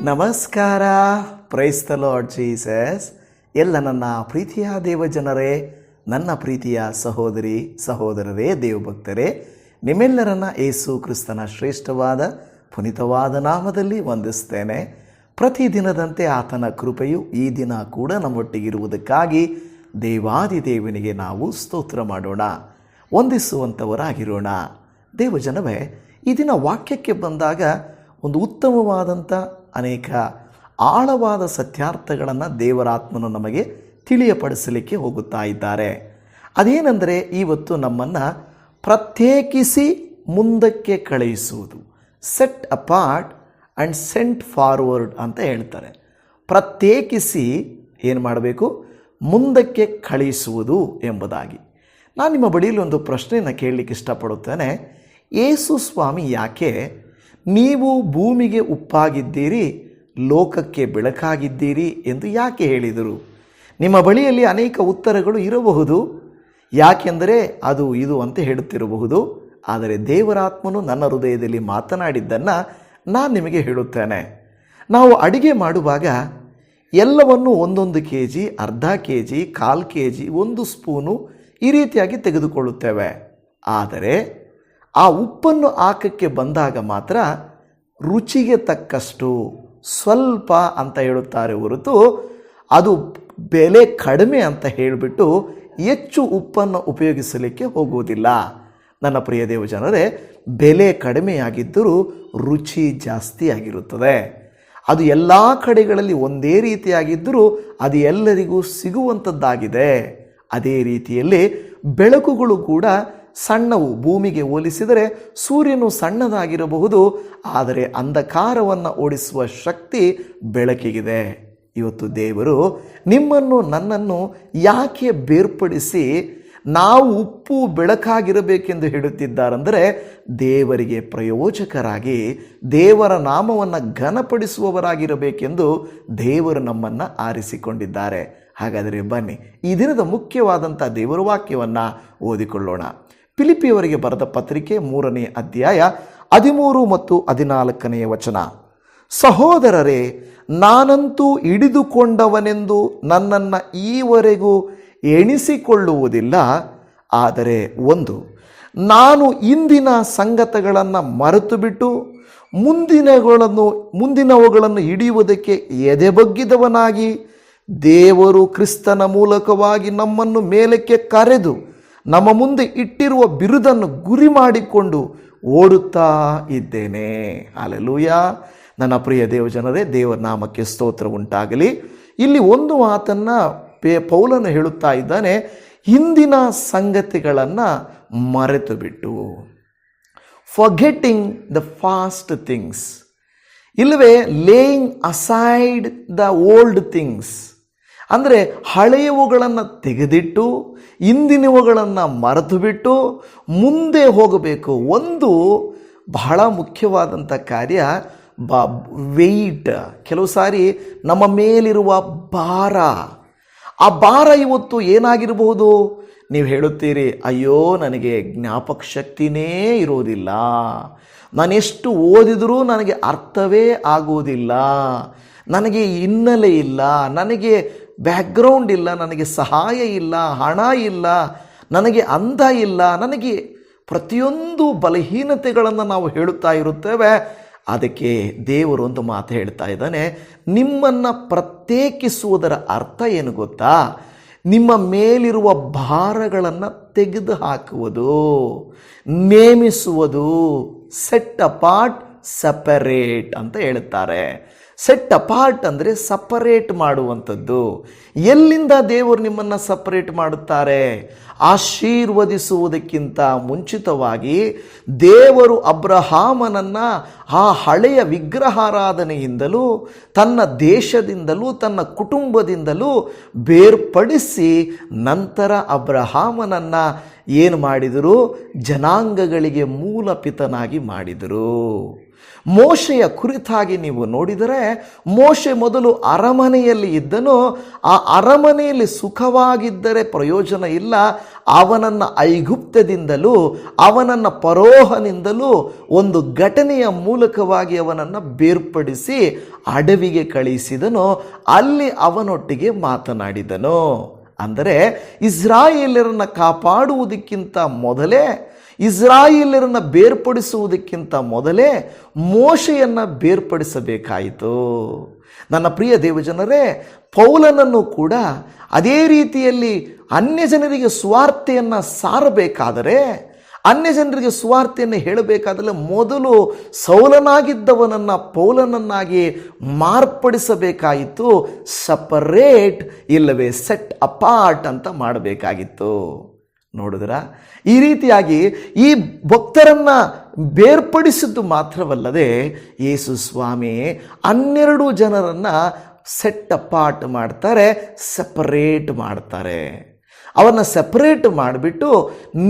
ನಮಸ್ಕಾರ. Praise the lord Jesus. ಎಲ್ಲ ನನ್ನ ಪ್ರೀತಿಯ ದೇವಜನರೇ, ನನ್ನ ಪ್ರೀತಿಯ ಸಹೋದರಿ ಸಹೋದರರೇ, ದೇವಭಕ್ತರೇ, ನಿಮ್ಮೆಲ್ಲರನ್ನ ಯೇಸು ಕ್ರಿಸ್ತನ ಶ್ರೇಷ್ಠವಾದ ಪುನೀತವಾದ ನಾಮದಲ್ಲಿ ವಂದಿಸ್ತೇನೆ. ಪ್ರತಿದಿನದಂತೆ ಆತನ ಕೃಪೆಯು ಈ ದಿನ ಕೂಡ ನಮ್ಮೊಟ್ಟಿಗಿರುವುದಕ್ಕಾಗಿ ದೇವಾದಿದೇವನಿಗೆ ನಾವು ಸ್ತೋತ್ರ ಮಾಡೋಣ, ವಂದಿಸುವಂಥವರಾಗಿರೋಣ. ದೇವಜನವೇ, ಈ ದಿನ ವಾಕ್ಯಕ್ಕೆ ಬಂದಾಗ ಒಂದು ಉತ್ತಮವಾದಂಥ ಅನೇಕ ಆಳವಾದ ಸತ್ಯಾರ್ಥಗಳನ್ನು ದೇವರಾತ್ಮನು ನಮಗೆ ತಿಳಿಯಪಡಿಸಲಿಕ್ಕೆ ಹೋಗುತ್ತಾ ಇದ್ದಾರೆ. ಅದೇನೆಂದರೆ, ಇವತ್ತು ನಮ್ಮನ್ನು ಪ್ರತ್ಯೇಕಿಸಿ ಮುಂದಕ್ಕೆ ಕಳುಹಿಸುವುದು, set apart and sent forward ಅಂತ ಹೇಳ್ತಾರೆ. ಪ್ರತ್ಯೇಕಿಸಿ ಏನು ಮಾಡಬೇಕು? ಮುಂದಕ್ಕೆ ಕಳುಹಿಸುವುದು ಎಂಬುದಾಗಿ. ನಾನು ನಿಮ್ಮ ಬಳಿಯಲ್ಲಿ ಒಂದು ಪ್ರಶ್ನೆಯನ್ನು ಕೇಳಲಿಕ್ಕೆ ಇಷ್ಟಪಡುತ್ತೇನೆ. ಯೇಸು ಸ್ವಾಮಿ ಯಾಕೆ ನೀವು ಭೂಮಿಗೆ ಉಪ್ಪಾಗಿದ್ದೀರಿ, ಲೋಕಕ್ಕೆ ಬೆಳಕಾಗಿದ್ದೀರಿ ಎಂದು ಯಾಕೆ ಹೇಳಿದರು? ನಿಮ್ಮ ಬಳಿಯಲ್ಲಿ ಅನೇಕ ಉತ್ತರಗಳು ಇರಬಹುದು. ಯಾಕೆಂದರೆ ಅದು ಇದು ಅಂತ ಹೇಳುತ್ತಿರಬಹುದು. ಆದರೆ ದೇವರಾತ್ಮನು ನನ್ನ ಹೃದಯದಲ್ಲಿ ಮಾತನಾಡಿದ್ದನ್ನು ನಾನು ನಿಮಗೆ ಹೇಳುತ್ತೇನೆ. ನಾವು ಅಡಿಗೆ ಮಾಡುವಾಗ ಎಲ್ಲವನ್ನು 1 kg, ಅರ್ಧ kg, 1/4 kg, 1 ಸ್ಪೂನು ಈ ರೀತಿಯಾಗಿ ತೆಗೆದುಕೊಳ್ಳುತ್ತೇವೆ. ಆದರೆ ಆ ಉಪ್ಪನ್ನು ಹಾಕಕ್ಕೆ ಬಂದಾಗ ಮಾತ್ರ ರುಚಿಗೆ ತಕ್ಕಷ್ಟು ಸ್ವಲ್ಪ ಅಂತ ಹೇಳುತ್ತಾರೆ ಹೊರತು ಅದು ಬೆಲೆ ಕಡಿಮೆ ಅಂತ ಹೇಳಿಬಿಟ್ಟು ಹೆಚ್ಚು ಉಪ್ಪನ್ನು ಉಪಯೋಗಿಸಲಿಕ್ಕೆ ಹೋಗುವುದಿಲ್ಲ. ನನ್ನ ಪ್ರಿಯ ದೇವಜನರೇ, ಬೆಲೆ ಕಡಿಮೆಯಾಗಿದ್ದರೂ ರುಚಿ ಜಾಸ್ತಿ ಆಗಿರುತ್ತದೆ. ಅದು ಎಲ್ಲ ಕಡೆಗಳಲ್ಲಿ ಒಂದೇ ರೀತಿಯಾಗಿದ್ದರೂ ಅದು ಎಲ್ಲರಿಗೂ ಸಿಗುವಂಥದ್ದಾಗಿದೆ. ಅದೇ ರೀತಿಯಲ್ಲಿ ಬೆಳಕುಗಳು ಕೂಡ ಸಣ್ಣವು. ಭೂಮಿಗೆ ಹೋಲಿಸಿದರೆ ಸೂರ್ಯನು ಸಣ್ಣದಾಗಿರಬಹುದು, ಆದರೆ ಅಂಧಕಾರವನ್ನು ಓಡಿಸುವ ಶಕ್ತಿ ಬೆಳಕಿಗಿದೆ. ಇವತ್ತು ದೇವರು ನಿಮ್ಮನ್ನು ನನ್ನನ್ನು ಯಾಕೆ ಬೇರ್ಪಡಿಸಿ ನಾವು ಉಪ್ಪು ಬೆಳಕಾಗಿರಬೇಕೆಂದು ಹೇಳುತ್ತಿದ್ದಾರೆಂದರೆ, ದೇವರಿಗೆ ಪ್ರಯೋಜಕರಾಗಿ ದೇವರ ನಾಮವನ್ನು ಘನಪಡಿಸುವವರಾಗಿರಬೇಕೆಂದು ದೇವರು ನಮ್ಮನ್ನು ಆರಿಸಿಕೊಂಡಿದ್ದಾರೆ. ಹಾಗಾದರೆ ಬನ್ನಿ ಈ ದಿನದ ಮುಖ್ಯವಾದಂಥ ದೇವರ ವಾಕ್ಯವನ್ನು ಓದಿಕೊಳ್ಳೋಣ. ಫಿಲಿಪ್ಪಿಯವರಿಗೆ ಬರೆದ ಪತ್ರಿಕೆ 3ನೇ ಅಧ್ಯಾಯ 13 ಮತ್ತು 14ನೇ ವಚನ. ಸಹೋದರರೇ, ನಾನಂತೂ ಹಿಡಿದುಕೊಂಡವನೆಂದು ನನ್ನನ್ನು ಈವರೆಗೂ ಎಣಿಸಿಕೊಳ್ಳುವುದಿಲ್ಲ. ಆದರೆ ನಾನು ಇಂದಿನ ಸಂಗತಿಗಳನ್ನು ಮರೆತು ಬಿಟ್ಟು ಮುಂದಿನವುಗಳನ್ನು ಹಿಡಿಯುವುದಕ್ಕೆ ಎದೆಬಗ್ಗಿದವನಾಗಿ, ದೇವರು ಕ್ರಿಸ್ತನ ಮೂಲಕವಾಗಿ ನಮ್ಮನ್ನು ಮೇಲಕ್ಕೆ ಕರೆದು ನಮ್ಮ ಮುಂದೆ ಇಟ್ಟಿರುವ ಬಿರುದನ್ನು ಗುರಿ ಮಾಡಿಕೊಂಡು ಓಡುತ್ತಾ ಇದ್ದೇನೆ. ಹಲ್ಲೆಲೂಯಾ. ನನ್ನ ಪ್ರಿಯ ದೇವಜನರೇ, ದೇವರ ನಾಮಕ್ಕೆ ಸ್ತೋತ್ರ ಉಂಟಾಗಲಿ. ಇಲ್ಲಿ ಒಂದು ಮಾತನ್ನು ಪೌಲನು ಹೇಳುತ್ತಾ ಇದ್ದಾನೆ, ಹಿಂದಿನ ಸಂಗತಿಗಳನ್ನು ಮರೆತು ಬಿಟ್ಟು. ಫಾರ್ಗೆಟಿಂಗ್ ದ ಫಾಸ್ಟ್ ಥಿಂಗ್ಸ್, ಇಲ್ಲವೇ laying aside the old things. ಅಂದರೆ ಹಳೆಯವುಗಳನ್ನು ತೆಗೆದಿಟ್ಟು ಇಂದಿನವುಗಳನ್ನು ಮರೆತು ಬಿಟ್ಟು ಮುಂದೆ ಹೋಗಬೇಕು. ಒಂದು ಬಹಳ ಮುಖ್ಯವಾದಂಥ ಕಾರ್ಯ ವೆಯ್ಟ್. ಕೆಲವು ಸಾರಿ ನಮ್ಮ ಮೇಲಿರುವ ಭಾರ, ಆ ಭಾರ ಇವತ್ತು ಏನಾಗಿರಬಹುದು? ನೀವು ಹೇಳುತ್ತೀರಿ, ಅಯ್ಯೋ ನನಗೆ ಜ್ಞಾಪಕ ಶಕ್ತಿನೇ ಇರೋದಿಲ್ಲ, ನಾನೆಷ್ಟು ಓದಿದರೂ ನನಗೆ ಅರ್ಥವೇ ಆಗುವುದಿಲ್ಲ, ನನಗೆ ಹಿನ್ನೆಲೆ ಇಲ್ಲ, ನನಗೆ ಬ್ಯಾಕ್ಗ್ರೌಂಡ್ ಇಲ್ಲ, ನನಗೆ ಸಹಾಯ ಇಲ್ಲ, ಹಣ ಇಲ್ಲ, ನನಗೆ ಅಂದ ಇಲ್ಲ, ನನಗೆ ಪ್ರತಿಯೊಂದು ಬಲಹೀನತೆಗಳನ್ನು ನಾವು ಹೇಳುತ್ತಾ ಇರುತ್ತೇವೆ. ಅದಕ್ಕೆ ದೇವರು ಒಂದು ಮಾತು ಹೇಳ್ತಾ ಇದ್ದಾನೆ, ನಿಮ್ಮನ್ನು ಪ್ರತ್ಯೇಕಿಸುವುದರ ಅರ್ಥ ಏನು ಗೊತ್ತಾ? ನಿಮ್ಮ ಮೇಲಿರುವ ಭಾರಗಳನ್ನು ತೆಗೆದು ಹಾಕುವುದು, ನೇಮಿಸುವುದು. ಸೆಟ್ ಅಪಾರ್ಟ್, ಸಪರೇಟ್ ಅಂತ ಹೇಳುತ್ತಾರೆ. ಸೆಟ್ ಅಪಾರ್ಟ್ ಅಂದರೆ ಸಪರೇಟ್ ಮಾಡುವಂಥದ್ದು. ಎಲ್ಲಿಂದ ದೇವರು ನಿಮ್ಮನ್ನು ಸಪರೇಟ್ ಮಾಡುತ್ತಾರೆ? ಆಶೀರ್ವದಿಸುವುದಕ್ಕಿಂತ ಮುಂಚಿತವಾಗಿ ದೇವರು ಅಬ್ರಹಾಮನನ್ನು ಆ ಹಳೆಯ ವಿಗ್ರಹಾರಾಧನೆಯಿಂದಲೂ ತನ್ನ ದೇಶದಿಂದಲೂ ತನ್ನ ಕುಟುಂಬದಿಂದಲೂ ಬೇರ್ಪಡಿಸಿ ನಂತರ ಅಬ್ರಹಾಮನನ್ನು ಏನು ಮಾಡಿದರು? ಜನಾಂಗಗಳಿಗೆ ಮೂಲ ಪಿತನಾಗಿ ಮಾಡಿದರು. ಮೋಶೆಯ ಕುರಿತಾಗಿ ನೀವು ನೋಡಿದರೆ, ಮೋಶೆ ಮೊದಲು ಅರಮನೆಯಲ್ಲಿ ಇದ್ದನು. ಆ ಅರಮನೆಯಲ್ಲಿ ಸುಖವಾಗಿದ್ದರೆ ಪ್ರಯೋಜನ ಇಲ್ಲ. ಅವನನ್ನು ಐಗುಪ್ತದಿಂದಲೂ ಅವನನ್ನು ಫರೋಹನಿಂದಲೂ ಒಂದು ಘಟನೆಯ ಮೂಲಕವಾಗಿ ಅವನನ್ನು ಬೇರ್ಪಡಿಸಿ ಅಡವಿಗೆ ಕಳಿಸಿದನು. ಅಲ್ಲಿ ಅವನೊಟ್ಟಿಗೆ ಮಾತನಾಡಿದನು. ಅಂದರೆ ಇಸ್ರಾಯೇಲರನ್ನು ಕಾಪಾಡುವುದಕ್ಕಿಂತ ಮೊದಲೇ, ಇಸ್ರಾಯೇಲರನ್ನು ಬೇರ್ಪಡಿಸುವುದಕ್ಕಿಂತ ಮೊದಲೇ ಮೋಶೆಯನ್ನು ಬೇರ್ಪಡಿಸಬೇಕಾಯಿತು. ನನ್ನ ಪ್ರಿಯ ದೇವಜನರೇ, ಪೌಲನನ್ನು ಕೂಡ ಅದೇ ರೀತಿಯಲ್ಲಿ ಅನ್ಯ ಜನರಿಗೆ ಸುವಾರ್ತೆಯನ್ನು ಸಾರಬೇಕಾದರೆ, ಅನ್ಯ ಜನರಿಗೆ ಸುವಾರ್ತೆಯನ್ನು ಹೇಳಬೇಕಾದರೆ ಮೊದಲು ಸೌಲನಾಗಿದ್ದವನನ್ನು ಪೌಲನನ್ನಾಗಿ ಮಾರ್ಪಡಿಸಬೇಕಾಯಿತು. ಸಪರೇಟ್ ಇಲ್ಲವೇ ಸೆಟ್ ಅಪಾರ್ಟ್ ಅಂತ ಮಾಡಬೇಕಾಗಿತ್ತು. ನೋಡಿದ್ರ, ಈ ರೀತಿಯಾಗಿ ಈ ಭಕ್ತರನ್ನು ಬೇರ್ಪಡಿಸಿದ್ದು ಮಾತ್ರವಲ್ಲದೆ ಯೇಸು ಸ್ವಾಮಿ 12 ಜನರನ್ನು ಸೆಟ್ ಅಪಾರ್ಟ್ ಮಾಡ್ತಾರೆ, ಸೆಪರೇಟ್ ಮಾಡ್ತಾರೆ. ಅವನ್ನ ಸೆಪರೇಟ್ ಮಾಡಿಬಿಟ್ಟು,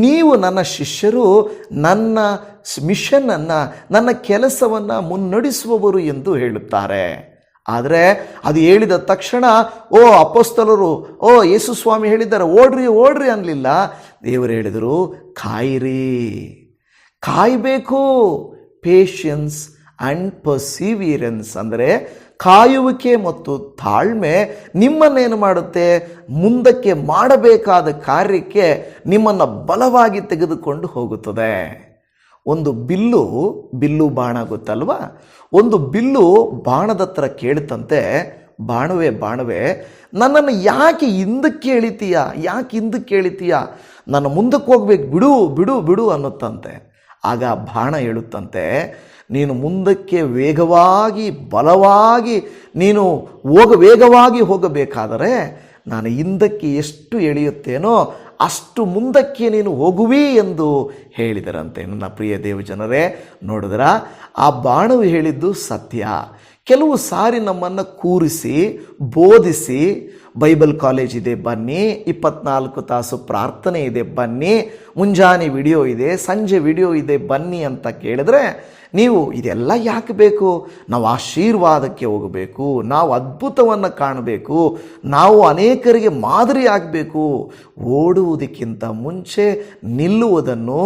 ನೀವು ನನ್ನ ಶಿಷ್ಯರು, ನನ್ನ ಮಿಷನನ್ನು, ನನ್ನ ಕೆಲಸವನ್ನು ಮುನ್ನಡೆಸುವವರು ಎಂದು ಹೇಳುತ್ತಾರೆ. ಆದರೆ ಅದು ಹೇಳಿದ ತಕ್ಷಣ ಓ ಅಪೊಸ್ತಲರು, ಓ ಯೇಸು ಸ್ವಾಮಿ ಹೇಳಿದ್ದಾರೆ ಓಡ್ರಿ ಓಡ್ರಿ ಅನ್ನಲಿಲ್ಲ. ದೇವರು ಹೇಳಿದರು, ಕಾಯಬೇಕು. ಪೇಷನ್ಸ್ ಆ್ಯಂಡ್ ಪರ್ಸಿವಿಯರೆನ್ಸ್ ಅಂದರೆ ಕಾಯುವಿಕೆ ಮತ್ತು ತಾಳ್ಮೆ ನಿಮ್ಮನ್ನೇನು ಮಾಡುತ್ತೆ, ಮುಂದಕ್ಕೆ ಮಾಡಬೇಕಾದ ಕಾರ್ಯಕ್ಕೆ ನಿಮ್ಮನ್ನು ಬಲವಾಗಿ ತೆಗೆದುಕೊಂಡು ಹೋಗುತ್ತದೆ. ಒಂದು ಬಿಲ್ಲು ಬಾಣ ಗೊತ್ತಲ್ವಾ? ಒಂದು ಬಿಲ್ಲು ಬಾಣದ ಹತ್ರ ಕೇಳ್ತಂತೆ, ಬಾಣವೇ ನನ್ನನ್ನು ಯಾಕೆ ಹಿಂದಕ್ಕೆ ಎಳಿತೀಯ, ನಾನು ಮುಂದಕ್ಕೆ ಹೋಗ್ಬೇಕು, ಬಿಡು ಅನ್ನುತ್ತಂತೆ. ಆಗ ಬಾಣ ಹೇಳುತ್ತಂತೆ, ನೀನು ಮುಂದಕ್ಕೆ ಬಲವಾಗಿ ನೀನು ವೇಗವಾಗಿ ಹೋಗಬೇಕಾದರೆ ನಾನು ಹಿಂದಕ್ಕೆ ಎಷ್ಟು ಎಳೆಯುತ್ತೇನೋ ಅಷ್ಟು ಮುಂದಕ್ಕೆ ನೀನು ಹೋಗುವಿ ಎಂದು ಹೇಳಿದರಂತೆ. ನನ್ನ ಪ್ರಿಯ ದೇವಜನರೇ, ನೋಡಿದ್ರ, ಆ ಬಾಣವು ಹೇಳಿದ್ದು ಸತ್ಯ. ಕೆಲವು ಸಾರಿ ನಮ್ಮನ್ನು ಕೂರಿಸಿ ಬೋಧಿಸಿ, ಬೈಬಲ್ ಕಾಲೇಜ್ ಇದೆ ಬನ್ನಿ, 24 ತಾಸು ಪ್ರಾರ್ಥನೆ ಇದೆ ಬನ್ನಿ, ಮುಂಜಾನೆ ವಿಡಿಯೋ ಇದೆ, ಸಂಜೆ ವಿಡಿಯೋ ಇದೆ ಬನ್ನಿ ಅಂತ ಕೇಳಿದ್ರೆ, ನೀವು ಇದೆಲ್ಲ ಯಾಕೆ ಬೇಕು? ನಾವು ಆಶೀರ್ವಾದಕ್ಕೆ ಹೋಗಬೇಕು, ನಾವು ಅದ್ಭುತವನ್ನು ಕಾಣಬೇಕು, ನಾವು ಅನೇಕರಿಗೆ ಮಾದರಿ ಆಗಬೇಕು. ಓಡುವುದಕ್ಕಿಂತ ಮುಂಚೆ ನಿಲ್ಲುವುದನ್ನು,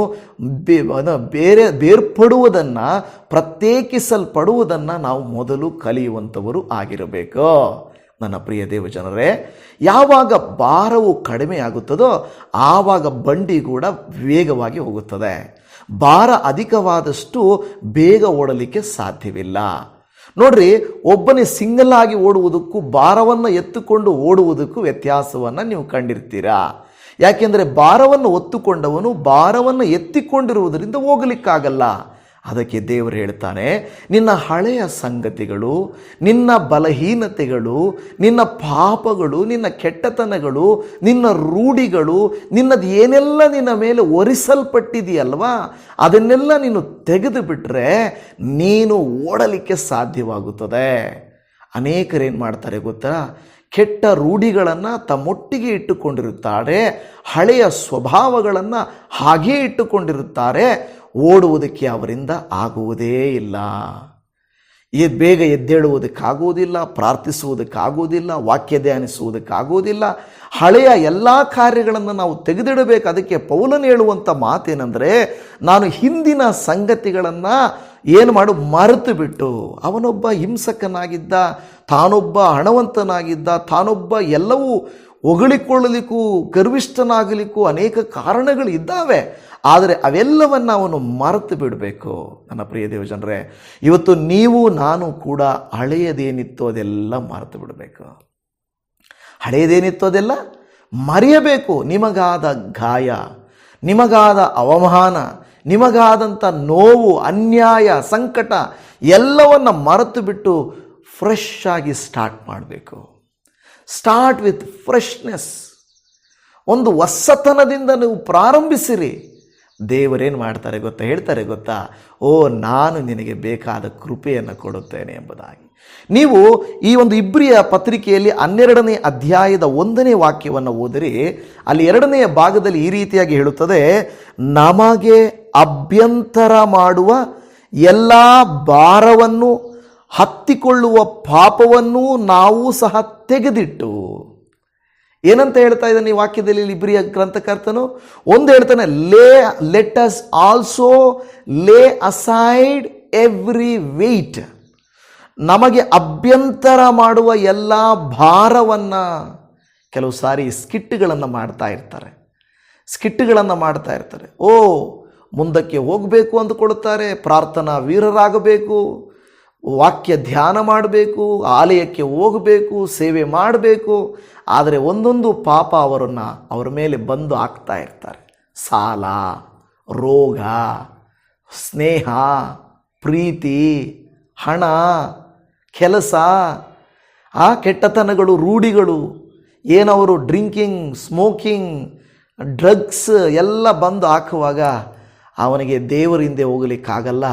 ಬೇರ್ಪಡುವುದನ್ನು, ಪ್ರತ್ಯೇಕಿಸಲ್ಪಡುವುದನ್ನು ನಾವು ಮೊದಲು ಕಲಿಯುವಂಥವರು ಆಗಿರಬೇಕು. ನನ್ನ ಪ್ರಿಯ ದೇವಜನರೇ, ಯಾವಾಗ ಭಾರವು ಕಡಿಮೆ ಆಗುತ್ತದೋ ಆವಾಗ ಬಂಡಿ ಕೂಡ ವೇಗವಾಗಿ ಹೋಗುತ್ತದೆ. ಭಾರ ಅಧಿಕವಾದಷ್ಟು ಬೇಗ ಓಡಲಿಕ್ಕೆ ಸಾಧ್ಯವಿಲ್ಲ. ನೋಡ್ರಿ, ಒಬ್ಬನೇ ಸಿಂಗಲ್ ಆಗಿ ಓಡುವುದಕ್ಕೂ ಭಾರವನ್ನು ಎತ್ತುಕೊಂಡು ಓಡುವುದಕ್ಕೂ ವ್ಯತ್ಯಾಸವನ್ನು ನೀವು ಕಂಡಿರ್ತೀರಾ. ಯಾಕೆಂದರೆ ಭಾರವನ್ನು ಹೊತ್ತುಕೊಂಡವನು ಭಾರವನ್ನು ಎತ್ತಿಕೊಂಡಿರುವುದರಿಂದ ಹೋಗಲಿಕ್ಕಾಗಲ್ಲ. ಅದಕ್ಕೆ ದೇವರು ಹೇಳ್ತಾನೆ, ನಿನ್ನ ಹಳೆಯ ಸಂಗತಿಗಳು, ನಿನ್ನ ಬಲಹೀನತೆಗಳು, ನಿನ್ನ ಪಾಪಗಳು, ನಿನ್ನ ಕೆಟ್ಟತನಗಳು, ನಿನ್ನ ರೂಢಿಗಳು, ನಿನ್ನದು ಏನೆಲ್ಲ ನಿನ್ನ ಮೇಲೆ ಒರಿಸಲ್ಪಟ್ಟಿದೆಯಲ್ವಾ, ಅದನ್ನೆಲ್ಲ ನೀನು ತೆಗೆದು ಬಿಟ್ಟರೆ ನೀನು ಓಡಲಿಕ್ಕೆ ಸಾಧ್ಯವಾಗುತ್ತದೆ. ಅನೇಕರೇನು ಮಾಡ್ತಾರೆ ಗೊತ್ತಾ? ಕೆಟ್ಟ ರೂಢಿಗಳನ್ನು ತಮ್ಮೊಟ್ಟಿಗೆ ಇಟ್ಟುಕೊಂಡಿರುತ್ತಾರೆ, ಹಳೆಯ ಸ್ವಭಾವಗಳನ್ನು ಹಾಗೇ ಇಟ್ಟುಕೊಂಡಿರುತ್ತಾರೆ. ಓಡುವುದಕ್ಕೆ ಅವರಿಂದ ಆಗುವುದೇ ಇಲ್ಲ. ಬೇಗ ಎದ್ದೇಳುವುದಕ್ಕಾಗುವುದಿಲ್ಲ, ಪ್ರಾರ್ಥಿಸುವುದಕ್ಕಾಗುವುದಿಲ್ಲ, ವಾಕ್ಯ ಧ್ಯಾನಿಸುವುದಕ್ಕಾಗುವುದಿಲ್ಲ. ಹಳೆಯ ಎಲ್ಲ ಕಾರ್ಯಗಳನ್ನು ನಾವು ತೆಗೆದಿಡಬೇಕು. ಅದಕ್ಕೆ ಪೌಲನು ಹೇಳುವಂಥ ಮಾತೇನೆಂದರೆ, ನಾನು ಹಿಂದಿನ ಸಂಗತಿಗಳನ್ನು ಮರೆತು ಬಿಟ್ಟು, ಅವನೊಬ್ಬ ಹಿಂಸಕನಾಗಿದ್ದ, ತಾನೊಬ್ಬ ಹಣವಂತನಾಗಿದ್ದ, ತಾನೊಬ್ಬ ಎಲ್ಲವೂ ಹೊಗಳಿಕೊಳ್ಳಲಿಕ್ಕೂ ಗರ್ವಿಷ್ಠನಾಗಲಿಕ್ಕೂ ಅನೇಕ ಕಾರಣಗಳು ಇದ್ದಾವೆ. ಆದರೆ ಅವೆಲ್ಲವನ್ನು ಅವನು ಮರೆತು ಬಿಡಬೇಕು. ನನ್ನ ಪ್ರಿಯ ದೇವಜನರೇ, ಇವತ್ತು ನೀವು ನಾನು ಕೂಡ ಹಳೆಯದೇನಿತ್ತೋ ಅದೆಲ್ಲ ಮರೆತು ಬಿಡಬೇಕು. ಹಳೆಯದೇನಿತ್ತೋ ಅದೆಲ್ಲ ಮರೆಯಬೇಕು. ನಿಮಗಾದ ಗಾಯ, ನಿಮಗಾದ ಅವಮಾನ, ನಿಮಗಾದಂಥ ನೋವು, ಅನ್ಯಾಯ, ಸಂಕಟ ಎಲ್ಲವನ್ನು ಮರೆತು ಬಿಟ್ಟು ಫ್ರೆಶ್ ಆಗಿ ಸ್ಟಾರ್ಟ್ ಮಾಡಬೇಕು. Start with freshness. ಒಂದು ಹೊಸತನದಿಂದ ನೀವು ಪ್ರಾರಂಭಿಸಿರಿ. ದೇವರೇನು ಮಾಡ್ತಾರೆ ಗೊತ್ತಾ? ಹೇಳ್ತಾರೆ ಗೊತ್ತಾ? ಓ, ನಾನು ನಿನಗೆ ಬೇಕಾದ ಕೃಪೆಯನ್ನು ಕೊಡುತ್ತೇನೆ ಎಂಬುದಾಗಿ. ನೀವು ಈ ಒಂದು ಇಬ್ರಿಯ ಪತ್ರಿಕೆಯಲ್ಲಿ 12ನೇ ಅಧ್ಯಾಯದ 1ನೇ ವಾಕ್ಯವನ್ನು ಓದಿರಿ. ಅಲ್ಲಿ 2ನೇ ಭಾಗದಲ್ಲಿ ಈ ರೀತಿಯಾಗಿ ಹೇಳುತ್ತದೆ, ನಮಗೆ ಅಭ್ಯಂತರ ಮಾಡುವ ಎಲ್ಲ ಭಾರವನ್ನು ಹತ್ತಿಕೊಳ್ಳುವ ಪಾಪವನ್ನು ನಾವು ಸಹ ತೆಗೆದಿಟ್ಟು. ಏನಂತ ಹೇಳ್ತಾ ಇದ್ದಾನೆ ಈ ವಾಕ್ಯದಲ್ಲಿ ಇಬ್ರಿಯ ಗ್ರಂಥಕರ್ತನು? ಒಂದು ಹೇಳ್ತಾನೆ, ಲೆಟ್ ಅಸ್ ಆಲ್ಸೋ ಲೇ ಅಸೈಡ್ ಎವ್ರಿ ವೇಟ್. ನಮಗೆ ಅಭ್ಯಂತರ ಮಾಡುವ ಎಲ್ಲ ಭಾರವನ್ನು. ಕೆಲವು ಸಾರಿ ಸ್ಕಿಟ್ಗಳನ್ನು ಮಾಡ್ತಾ ಇರ್ತಾರೆ. ಮುಂದಕ್ಕೆ ಹೋಗಬೇಕು ಅಂದುಕೊಳ್ತಾರೆ, ಪ್ರಾರ್ಥನಾ ವೀರರಾಗಬೇಕು, ವಾಕ್ಯ ಧ್ಯಾನ ಮಾಡಬೇಕು, ಆಲಯಕ್ಕೆ ಹೋಗಬೇಕು, ಸೇವೆ ಮಾಡಬೇಕು. ಆದರೆ ಒಂದೊಂದು ಪಾಪ ಅವರ ಮೇಲೆ ಬಂದು ಆಗ್ತಾ ಇರ್ತಾರೆ. ಸಾಲ, ರೋಗ, ಸ್ನೇಹ, ಪ್ರೀತಿ, ಹಣ, ಕೆಲಸ, ಆ ಕೆಟ್ಟತನಗಳು, ರೂಢಿಗಳು, ಏನವರು ಡ್ರಿಂಕಿಂಗ್, ಸ್ಮೋಕಿಂಗ್, ಡ್ರಗ್ಸ್ ಎಲ್ಲ ಬಂದು ಹಾಕುವಾಗ ಅವನಿಗೆ ದೇವರ ಹಿಂದೆ ಹೋಗಲಿಕ್ಕಾಗಲ್ಲ.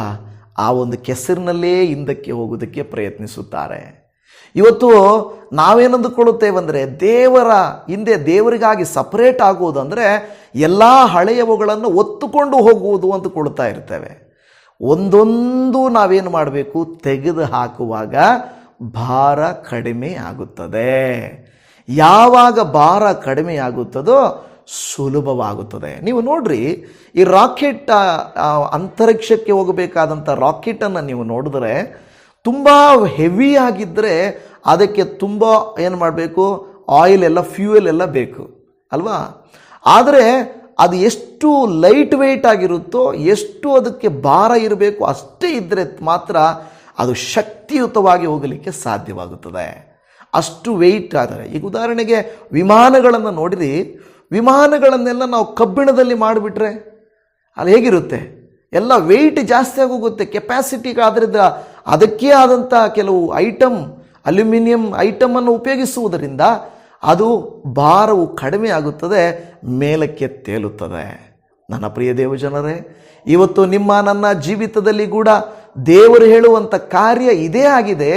ಆ ಒಂದು ಕೆಸರಿನಲ್ಲೇ ಹಿಂದಕ್ಕೆ ಹೋಗೋದಕ್ಕೆ ಪ್ರಯತ್ನಿಸುತ್ತಾರೆ. ಇವತ್ತು ನಾವೇನಂದುಕೊಳ್ಳುತ್ತೇವೆಂದರೆ, ದೇವರ ಹಿಂದೆ ದೇವರಿಗಾಗಿ ಸಪರೇಟ್ ಆಗುವುದಂದರೆ ಎಲ್ಲ ಹಳೆಯವುಗಳನ್ನು ಒತ್ತುಕೊಂಡು ಹೋಗುವುದು ಅಂದುಕೊಳ್ತಾ ಇರ್ತೇವೆ. ಒಂದೊಂದು ನಾವೇನು ಮಾಡಬೇಕು, ತೆಗೆದು ಹಾಕುವಾಗ ಭಾರ ಕಡಿಮೆ ಆಗುತ್ತದೆ. ಯಾವಾಗ ಭಾರ ಕಡಿಮೆ ಆಗುತ್ತದೋ ಸುಲಭವಾಗುತ್ತದೆ. ನೀವು ನೋಡ್ರಿ, ಈ ರಾಕೆಟ್, ಅಂತರಿಕ್ಷಕ್ಕೆ ಹೋಗಬೇಕಾದಂಥ ರಾಕೆಟನ್ನು ನೀವು ನೋಡಿದ್ರೆ ತುಂಬ ಹೆವಿ ಆಗಿದ್ದರೆ ಅದಕ್ಕೆ ತುಂಬ ಏನು ಮಾಡಬೇಕು, ಆಯಿಲ್ ಎಲ್ಲ, ಫ್ಯೂಯಲ್ ಎಲ್ಲ ಬೇಕು ಅಲ್ವಾ? ಆದರೆ ಅದು ಎಷ್ಟು ಲೈಟ್ ವೆಯ್ಟ್ ಆಗಿರುತ್ತೋ, ಎಷ್ಟು ಅದಕ್ಕೆ ಭಾರ ಇರಬೇಕು ಅಷ್ಟೇ ಇದ್ದರೆ ಮಾತ್ರ ಅದು ಶಕ್ತಿಯುತವಾಗಿ ಹೋಗಲಿಕ್ಕೆ ಸಾಧ್ಯವಾಗುತ್ತದೆ. ಅಷ್ಟು ವೆಯ್ಟ್ ಆದರೆ, ಈಗ ಉದಾಹರಣೆಗೆ ವಿಮಾನಗಳನ್ನು ನೋಡಿರಿ, ವಿಮಾನಗಳನ್ನೆಲ್ಲ ನಾವು ಕಬ್ಬಿಣದಲ್ಲಿ ಮಾಡಿಬಿಟ್ರೆ ಅಲ್ಲಿ ಹೇಗಿರುತ್ತೆ? ಎಲ್ಲ ವೆಯ್ಟ್ ಜಾಸ್ತಿ ಆಗೋಗುತ್ತೆ. ಕೆಪಾಸಿಟಿಗೆ ಆದ್ದರಿಂದ ಅದಕ್ಕೇ ಆದಂಥ ಕೆಲವು ಅಲ್ಯೂಮಿನಿಯಂ ಐಟಮನ್ನು ಉಪಯೋಗಿಸುವುದರಿಂದ ಅದು ಭಾರವು ಕಡಿಮೆ ಆಗುತ್ತದೆ, ಮೇಲಕ್ಕೆ ತೇಲುತ್ತದೆ. ನನ್ನ ಪ್ರಿಯ ದೇವಜನರೇ, ಇವತ್ತು ನಿಮ್ಮ ನನ್ನ ಜೀವಿತದಲ್ಲಿ ಕೂಡ ದೇವರು ಹೇಳುವಂಥ ಕಾರ್ಯ ಇದೇ ಆಗಿದೆ.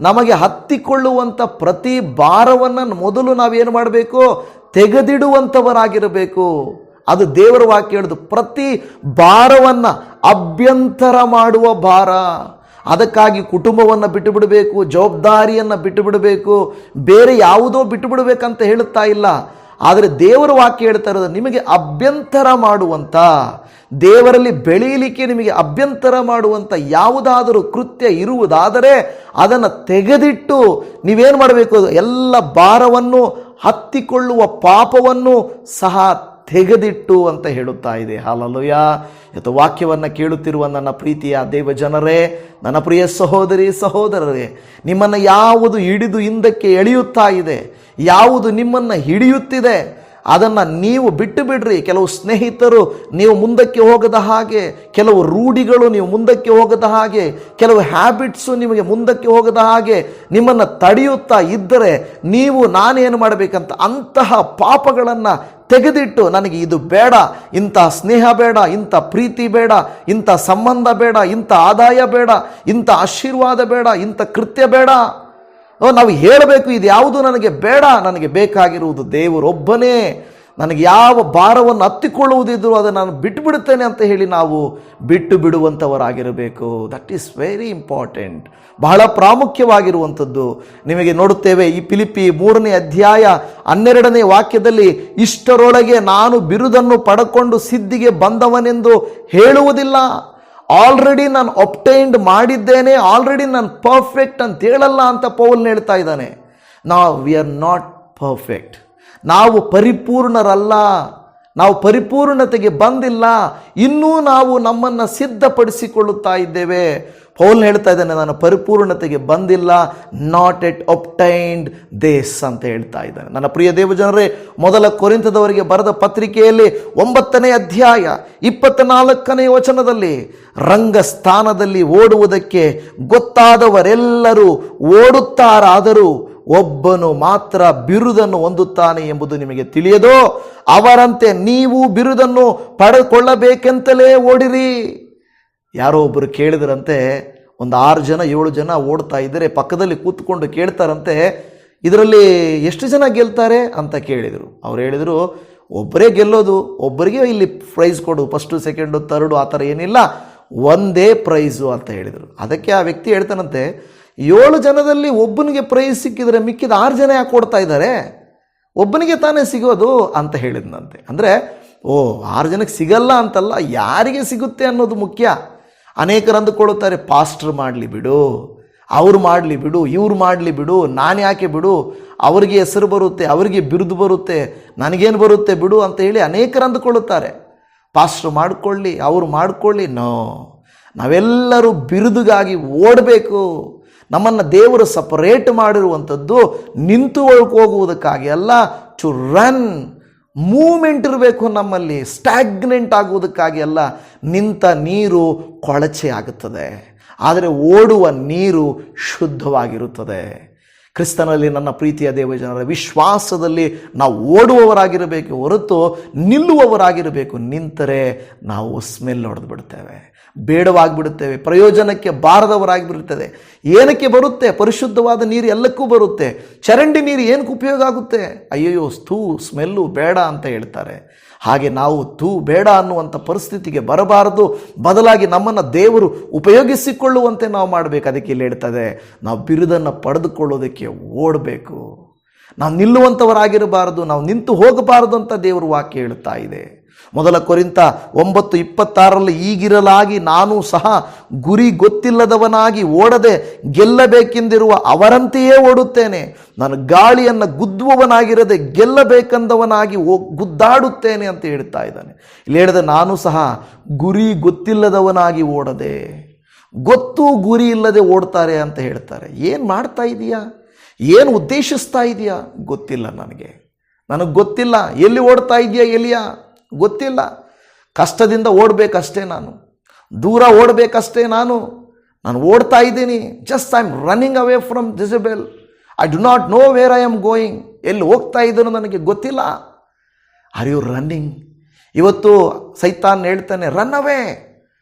ನಮಗೆ ಹತ್ತಿಕೊಳ್ಳುವಂಥ ಪ್ರತಿ ಭಾರವನ್ನು ಮೊದಲು ನಾವೇನು ಮಾಡಬೇಕು, ತೆಗೆದಿಡುವಂಥವರಾಗಿರಬೇಕು. ಅದು ದೇವರ ವಾಕ್ಯ ಹೇಳುದು, ಪ್ರತಿ ಭಾರವನ್ನು ಅಭ್ಯಂತರ ಮಾಡುವ ಭಾರ. ಅದಕ್ಕಾಗಿ ಕುಟುಂಬವನ್ನು ಬಿಟ್ಟು ಬಿಡಬೇಕು, ಜವಾಬ್ದಾರಿಯನ್ನು ಬಿಟ್ಟು ಬಿಡಬೇಕು, ಬೇರೆ ಯಾವುದೋ ಬಿಟ್ಟು ಬಿಡಬೇಕಂತ ಹೇಳುತ್ತಾ ಇಲ್ಲ. ಆದರೆ ದೇವರ ವಾಕ್ಯ ಹೇಳ್ತಾ ಇರೋದು, ನಿಮಗೆ ಅಭ್ಯಂತರ ಮಾಡುವಂಥ, ದೇವರಲ್ಲಿ ಬೆಳೆಯಲಿಕ್ಕೆ ನಿಮಗೆ ಅಭ್ಯಂತರ ಮಾಡುವಂಥ ಯಾವುದಾದರೂ ಕೃತ್ಯ ಇರುವುದಾದರೆ ಅದನ್ನು ತೆಗೆದಿಟ್ಟು ನೀವೇನು ಮಾಡಬೇಕು, ಎಲ್ಲ ಭಾರವನ್ನು ಹತ್ತಿಕೊಳ್ಳುವ ಪಾಪವನ್ನು ಸಹ ತೆಗೆದಿಟ್ಟು ಅಂತ ಹೇಳುತ್ತಾ ಇದೆ. ಹಲ್ಲೆಲೂಯ. ಇವತ್ತು ವಾಕ್ಯವನ್ನು ಕೇಳುತ್ತಿರುವ ನನ್ನ ಪ್ರೀತಿಯ ದೇವ ಜನರೇ, ನನ್ನ ಪ್ರಿಯ ಸಹೋದರಿ ಸಹೋದರರೇ, ನಿಮ್ಮನ್ನು ಯಾವುದು ಹಿಡಿದು ಹಿಂದಕ್ಕೆ ಎಳೆಯುತ್ತಾ ಇದೆ, ಯಾವುದು ನಿಮ್ಮನ್ನು ಹಿಡಿಯುತ್ತಿದೆ, ಅದನ್ನು ನೀವು ಬಿಟ್ಟು ಬಿಡ್ರಿ. ಕೆಲವು ಸ್ನೇಹಿತರು ನೀವು ಮುಂದಕ್ಕೆ ಹೋಗದ ಹಾಗೆ, ಕೆಲವು ರೂಢಿಗಳು ನೀವು ಮುಂದಕ್ಕೆ ಹೋಗದ ಹಾಗೆ, ಕೆಲವು ಹ್ಯಾಬಿಟ್ಸು ನಿಮಗೆ ಮುಂದಕ್ಕೆ ಹೋಗದ ಹಾಗೆ ನಿಮ್ಮನ್ನು ತಡೆಯುತ್ತಾ ಇದ್ದರೆ ನಾನೇನು ಮಾಡಬೇಕಂತ ಅಂತಹ ಪಾಪಗಳನ್ನು ತೆಗೆದಿಟ್ಟು, ನನಗೆ ಇದು ಬೇಡ, ಇಂಥ ಸ್ನೇಹ ಬೇಡ, ಇಂಥ ಪ್ರೀತಿ ಬೇಡ, ಇಂಥ ಸಂಬಂಧ ಬೇಡ, ಇಂಥ ಆದಾಯ ಬೇಡ, ಇಂಥ ಆಶೀರ್ವಾದ ಬೇಡ, ಇಂಥ ಕೃತ್ಯ ಬೇಡ, ನಾವು ಹೇಳಬೇಕು, ಇದು ಯಾವುದು ನನಗೆ ಬೇಡ, ನನಗೆ ಬೇಕಾಗಿರುವುದು ದೇವರೊಬ್ಬನೇ. ನನಗೆ ಯಾವ ಭಾರವನ್ನು ಹತ್ತಿಕೊಳ್ಳುವುದಿದ್ರು ಅದನ್ನು ನಾನು ಬಿಟ್ಟು ಬಿಡುತ್ತೇನೆ ಅಂತ ಹೇಳಿ ನಾವು ಬಿಟ್ಟು ಬಿಡುವಂಥವರಾಗಿರಬೇಕು. ದಟ್ ಈಸ್ ವೆರಿ ಇಂಪಾರ್ಟೆಂಟ್, ಬಹಳ ಪ್ರಾಮುಖ್ಯವಾಗಿರುವಂಥದ್ದು. ನಿಮಗೆ ನೋಡುತ್ತೇವೆ, ಈ ಫಿಲಿಪ್ಪಿ 3ನೇ ಅಧ್ಯಾಯ 12ನೇ ವಾಕ್ಯದಲ್ಲಿ, ಇಷ್ಟರೊಳಗೆ ನಾನು ಬಿರುದನ್ನು ಪಡ್ಕೊಂಡು ಸಿದ್ಧಿಗೆ ಬಂದವನೆಂದು ಹೇಳುವುದಿಲ್ಲ. ಆಲ್ರೆಡಿ ನಾನು ಒಬ್ಟೈನ್ಡ್ ಮಾಡಿದ್ದೇನೆ, ಆಲ್ರೆಡಿ ನಾನು ಪರ್ಫೆಕ್ಟ್ ಅಂತ ಹೇಳಲ್ಲ ಅಂತ ಪೌಲ್ ಹೇಳ್ತಾ ಇದ್ದಾನೆ. ವಿ ಆರ್ ನಾಟ್ ಪರ್ಫೆಕ್ಟ್, ನಾವು ಪರಿಪೂರ್ಣರಲ್ಲ, ನಾವು ಪರಿಪೂರ್ಣತೆಗೆ ಬಂದಿಲ್ಲ, ಇನ್ನೂ ನಾವು ನಮ್ಮನ್ನು ಸಿದ್ಧಪಡಿಸಿಕೊಳ್ಳುತ್ತಾ ಇದ್ದೇವೆ. ಪೌಲ್ ಹೇಳ್ತಾ ಇದ್ದಾನೆ, ನಾನು ಪರಿಪೂರ್ಣತೆಗೆ ಬಂದಿಲ್ಲ, ನಾಟ್ ಎಟ್ ಒಬ್ಟೈನ್ಡ್ ದಿಸ್ ಅಂತ ಹೇಳ್ತಾ ಇದ್ದಾನೆ. ನನ್ನ ಪ್ರಿಯ ದೇವಜನರೇ, ಮೊದಲ ಕೊರಿಂಥದವರಿಗೆ ಬರೆದ ಪತ್ರಿಕೆಯಲ್ಲಿ 9ನೇ ಅಧ್ಯಾಯ 24ನೇ ವಚನದಲ್ಲಿ, ರಂಗಸ್ಥಾನದಲ್ಲಿ ಓಡುವುದಕ್ಕೆ ಗೊತ್ತಾದವರೆಲ್ಲರೂ ಓಡುತ್ತಾರಾದರೂ ಒಬ್ಬನು ಮಾತ್ರ ಬಿರುದನ್ನು ಹೊಂದುತ್ತಾನೆ ಎಂಬುದು ನಿಮಗೆ ತಿಳಿಯದೋ, ಅವರಂತೆ ನೀವು ಬಿರುದನ್ನು ಪಡೆದುಕೊಳ್ಳಬೇಕೆಂತಲೇ ಓಡಿರಿ. ಯಾರೋ ಒಬ್ಬರು ಕೇಳಿದ್ರಂತೆ, ಒಂದು 6 ಜನ 7 ಜನ ಓಡ್ತಾ ಇದ್ದರೆ ಪಕ್ಕದಲ್ಲಿ ಕೂತ್ಕೊಂಡು ಕೇಳ್ತಾರಂತೆ, ಇದರಲ್ಲಿ ಎಷ್ಟು ಜನ ಗೆಲ್ತಾರೆ ಅಂತ ಕೇಳಿದರು. ಅವ್ರು ಹೇಳಿದರು, ಒಬ್ಬರೇ ಗೆಲ್ಲೋದು, ಒಬ್ಬರಿಗೆ ಇಲ್ಲಿ ಪ್ರೈಸ್ ಕೊಡು, ಫಸ್ಟು ಸೆಕೆಂಡು ಥರ್ಡು ಆ ಥರ ಏನಿಲ್ಲ, ಒಂದೇ ಪ್ರೈಸು ಅಂತ ಹೇಳಿದರು. ಅದಕ್ಕೆ ಆ ವ್ಯಕ್ತಿ ಹೇಳ್ತಾನಂತೆ, 7 ಜನದಲ್ಲಿ ಒಬ್ಬನಿಗೆ ಪ್ರೈಸ್ ಸಿಕ್ಕಿದರೆ ಮಿಕ್ಕಿದ 6 ಜನ ಯಾಕೆ ಕೊಡ್ತಾ ಇದ್ದಾರೆ, ಒಬ್ಬನಿಗೆ ತಾನೇ ಸಿಗೋದು ಅಂತ ಹೇಳಿದ್ನಂತೆ. ಅಂದರೆ 6 ಜನಕ್ಕೆ ಸಿಗಲ್ಲ ಅಂತಲ್ಲ, ಯಾರಿಗೆ ಸಿಗುತ್ತೆ ಅನ್ನೋದು ಮುಖ್ಯ. ಅನೇಕರು ಅಂದುಕೊಳ್ಳುತ್ತಾರೆ, ಪಾಸ್ಟರ್ ಮಾಡಲಿ ಬಿಡು, ಅವ್ರು ಮಾಡಲಿ ಬಿಡು, ಇವ್ರು ಮಾಡಲಿ ಬಿಡು, ನಾನು ಯಾಕೆ ಬಿಡು, ಅವರಿಗೆ ಹೆಸರು ಬರುತ್ತೆ, ಅವರಿಗೆ ಬಿರುದು ಬರುತ್ತೆ, ನನಗೇನು ಬರುತ್ತೆ ಬಿಡು ಅಂತ ಹೇಳಿ ಅನೇಕರು ಅಂದುಕೊಳ್ಳುತ್ತಾರೆ. ಪಾಸ್ಟರ್ ಮಾಡಿಕೊಳ್ಳಿ, ಅವರು ಮಾಡಿಕೊಳ್ಳಿ. ನೋ, ನಾವೆಲ್ಲರೂ ಬಿರುದುಗಾಗಿ ಓಡಬೇಕು. ನಮ್ಮನ್ನು ದೇವರು ಸಪರೇಟ್ ಮಾಡಿರುವಂಥದ್ದು ನಿಂತು ಹೋಗುವುದಕ್ಕಾಗಿ ಅಲ್ಲ, ಟು ರನ್. ಮೂಮೆಂಟ್ ಇರಬೇಕು ನಮ್ಮಲ್ಲಿ, ಸ್ಟ್ಯಾಗ್ನೆಂಟ್ ಆಗುವುದಕ್ಕಾಗಿ ಅಲ್ಲ. ನಿಂತ ನೀರು ಕೊಳಚೆ ಆಗುತ್ತದೆ, ಆದರೆ ಓಡುವ ನೀರು ಶುದ್ಧವಾಗಿರುತ್ತದೆ. ಕ್ರಿಸ್ತನಲ್ಲಿ ನನ್ನ ಪ್ರೀತಿಯ ದೇವಜನರ, ವಿಶ್ವಾಸದಲ್ಲಿ ನಾವು ಓಡುವವರಾಗಿರಬೇಕು ಹೊರತು ನಿಲ್ಲುವವರಾಗಿರಬೇಕು. ನಿಂತರೆ ನಾವು ಸ್ಮೆಲ್ ಹೊಡೆದು ಬಿಡ್ತೇವೆ, ಬೇಡವಾಗಿಬಿಡುತ್ತೇವೆ, ಪ್ರಯೋಜನಕ್ಕೆ ಬಾರದವರಾಗಿಬಿಡುತ್ತದೆ. ಏನಕ್ಕೆ ಬರುತ್ತೆ? ಪರಿಶುದ್ಧವಾದ ನೀರು ಎಲ್ಲಕ್ಕೂ ಬರುತ್ತೆ. ಚರಂಡಿ ನೀರು ಏನಕ್ಕೆ ಉಪಯೋಗ ಆಗುತ್ತೆ? ಅಯ್ಯಯ್ಯೋ, ಸ್ಮೆಲ್ಲು ಬೇಡ ಅಂತ ಹೇಳ್ತಾರೆ. ಹಾಗೆ ನಾವು ಬೇಡ ಅನ್ನುವಂಥ ಪರಿಸ್ಥಿತಿಗೆ ಬರಬಾರದು. ಬದಲಾಗಿ ನಮ್ಮನ್ನು ದೇವರು ಉಪಯೋಗಿಸಿಕೊಳ್ಳುವಂತೆ ನಾವು ಮಾಡಬೇಕು. ಅದಕ್ಕೆ ಇಲ್ಲಿ ಹೇಳ್ತದೆ, ನಾವು ಬಿರುದನ್ನು ಪಡೆದುಕೊಳ್ಳೋದಕ್ಕೆ ಓಡಬೇಕು. ನಾವು ನಿಲ್ಲುವಂಥವರಾಗಿರಬಾರದು, ನಾವು ನಿಂತು ಹೋಗಬಾರದು ಅಂತ ದೇವರು ವಾಕ್ಯ ಹೇಳುತ್ತಾ ಇದೆ. ಮೊದಲ ಕೊರಿಂಥ 9:26 ಈಗಿರಲಾಗಿ ನಾನು ಸಹ ಗುರಿ ಗೊತ್ತಿಲ್ಲದವನಾಗಿ ಓಡದೆ ಗೆಲ್ಲಬೇಕೆಂದಿರುವ ಅವರಂತೆಯೇ ಓಡುತ್ತೇನೆ. ನಾನು ಗಾಳಿಯನ್ನು ಗುದ್ದುವವನಾಗಿರದೆ ಗೆಲ್ಲಬೇಕೆಂದವನಾಗಿ ಗುದ್ದಾಡುತ್ತೇನೆ ಅಂತ ಹೇಳ್ತಾ ಇದ್ದಾನೆ. ಇಲ್ಲಿ ಹೇಳಿದೆ, ನಾನು ಸಹ ಗುರಿ ಗೊತ್ತಿಲ್ಲದವನಾಗಿ ಓಡದೆ. ಗೊತ್ತು ಗುರಿ ಇಲ್ಲದೆ ಓಡ್ತಾರೆ ಅಂತ ಹೇಳ್ತಾರೆ. ಏನು ಮಾಡ್ತಾ ಇದೀಯಾ, ಏನು ಉದ್ದೇಶಿಸ್ತಾ ಇದೆಯಾ ಗೊತ್ತಿಲ್ಲ, ನನಗೆ ಗೊತ್ತಿಲ್ಲ. ಎಲ್ಲಿ ಓಡ್ತಾ ಇದೆಯಾ ಎಲಿಯಾ ಗೊತ್ತಿಲ್ಲ. ಕಷ್ಟದಿಂದ ಓಡಬೇಕಷ್ಟೇ, ನಾನು ದೂರ ಓಡಬೇಕಷ್ಟೇ. ನಾನು ಓಡ್ತಾ ಇದ್ದೀನಿ. Just I am running away from Jezebel. I do not know where I am going. ಎಲ್ಲಿ ಹೋಗ್ತಾ ಇದ್ದೀನೋ ನನಗೆ ಗೊತ್ತಿಲ್ಲ. Are you running? ಇವತ್ತು ಸೈತಾನ್ ಹೇಳ್ತಾನೆ, run away.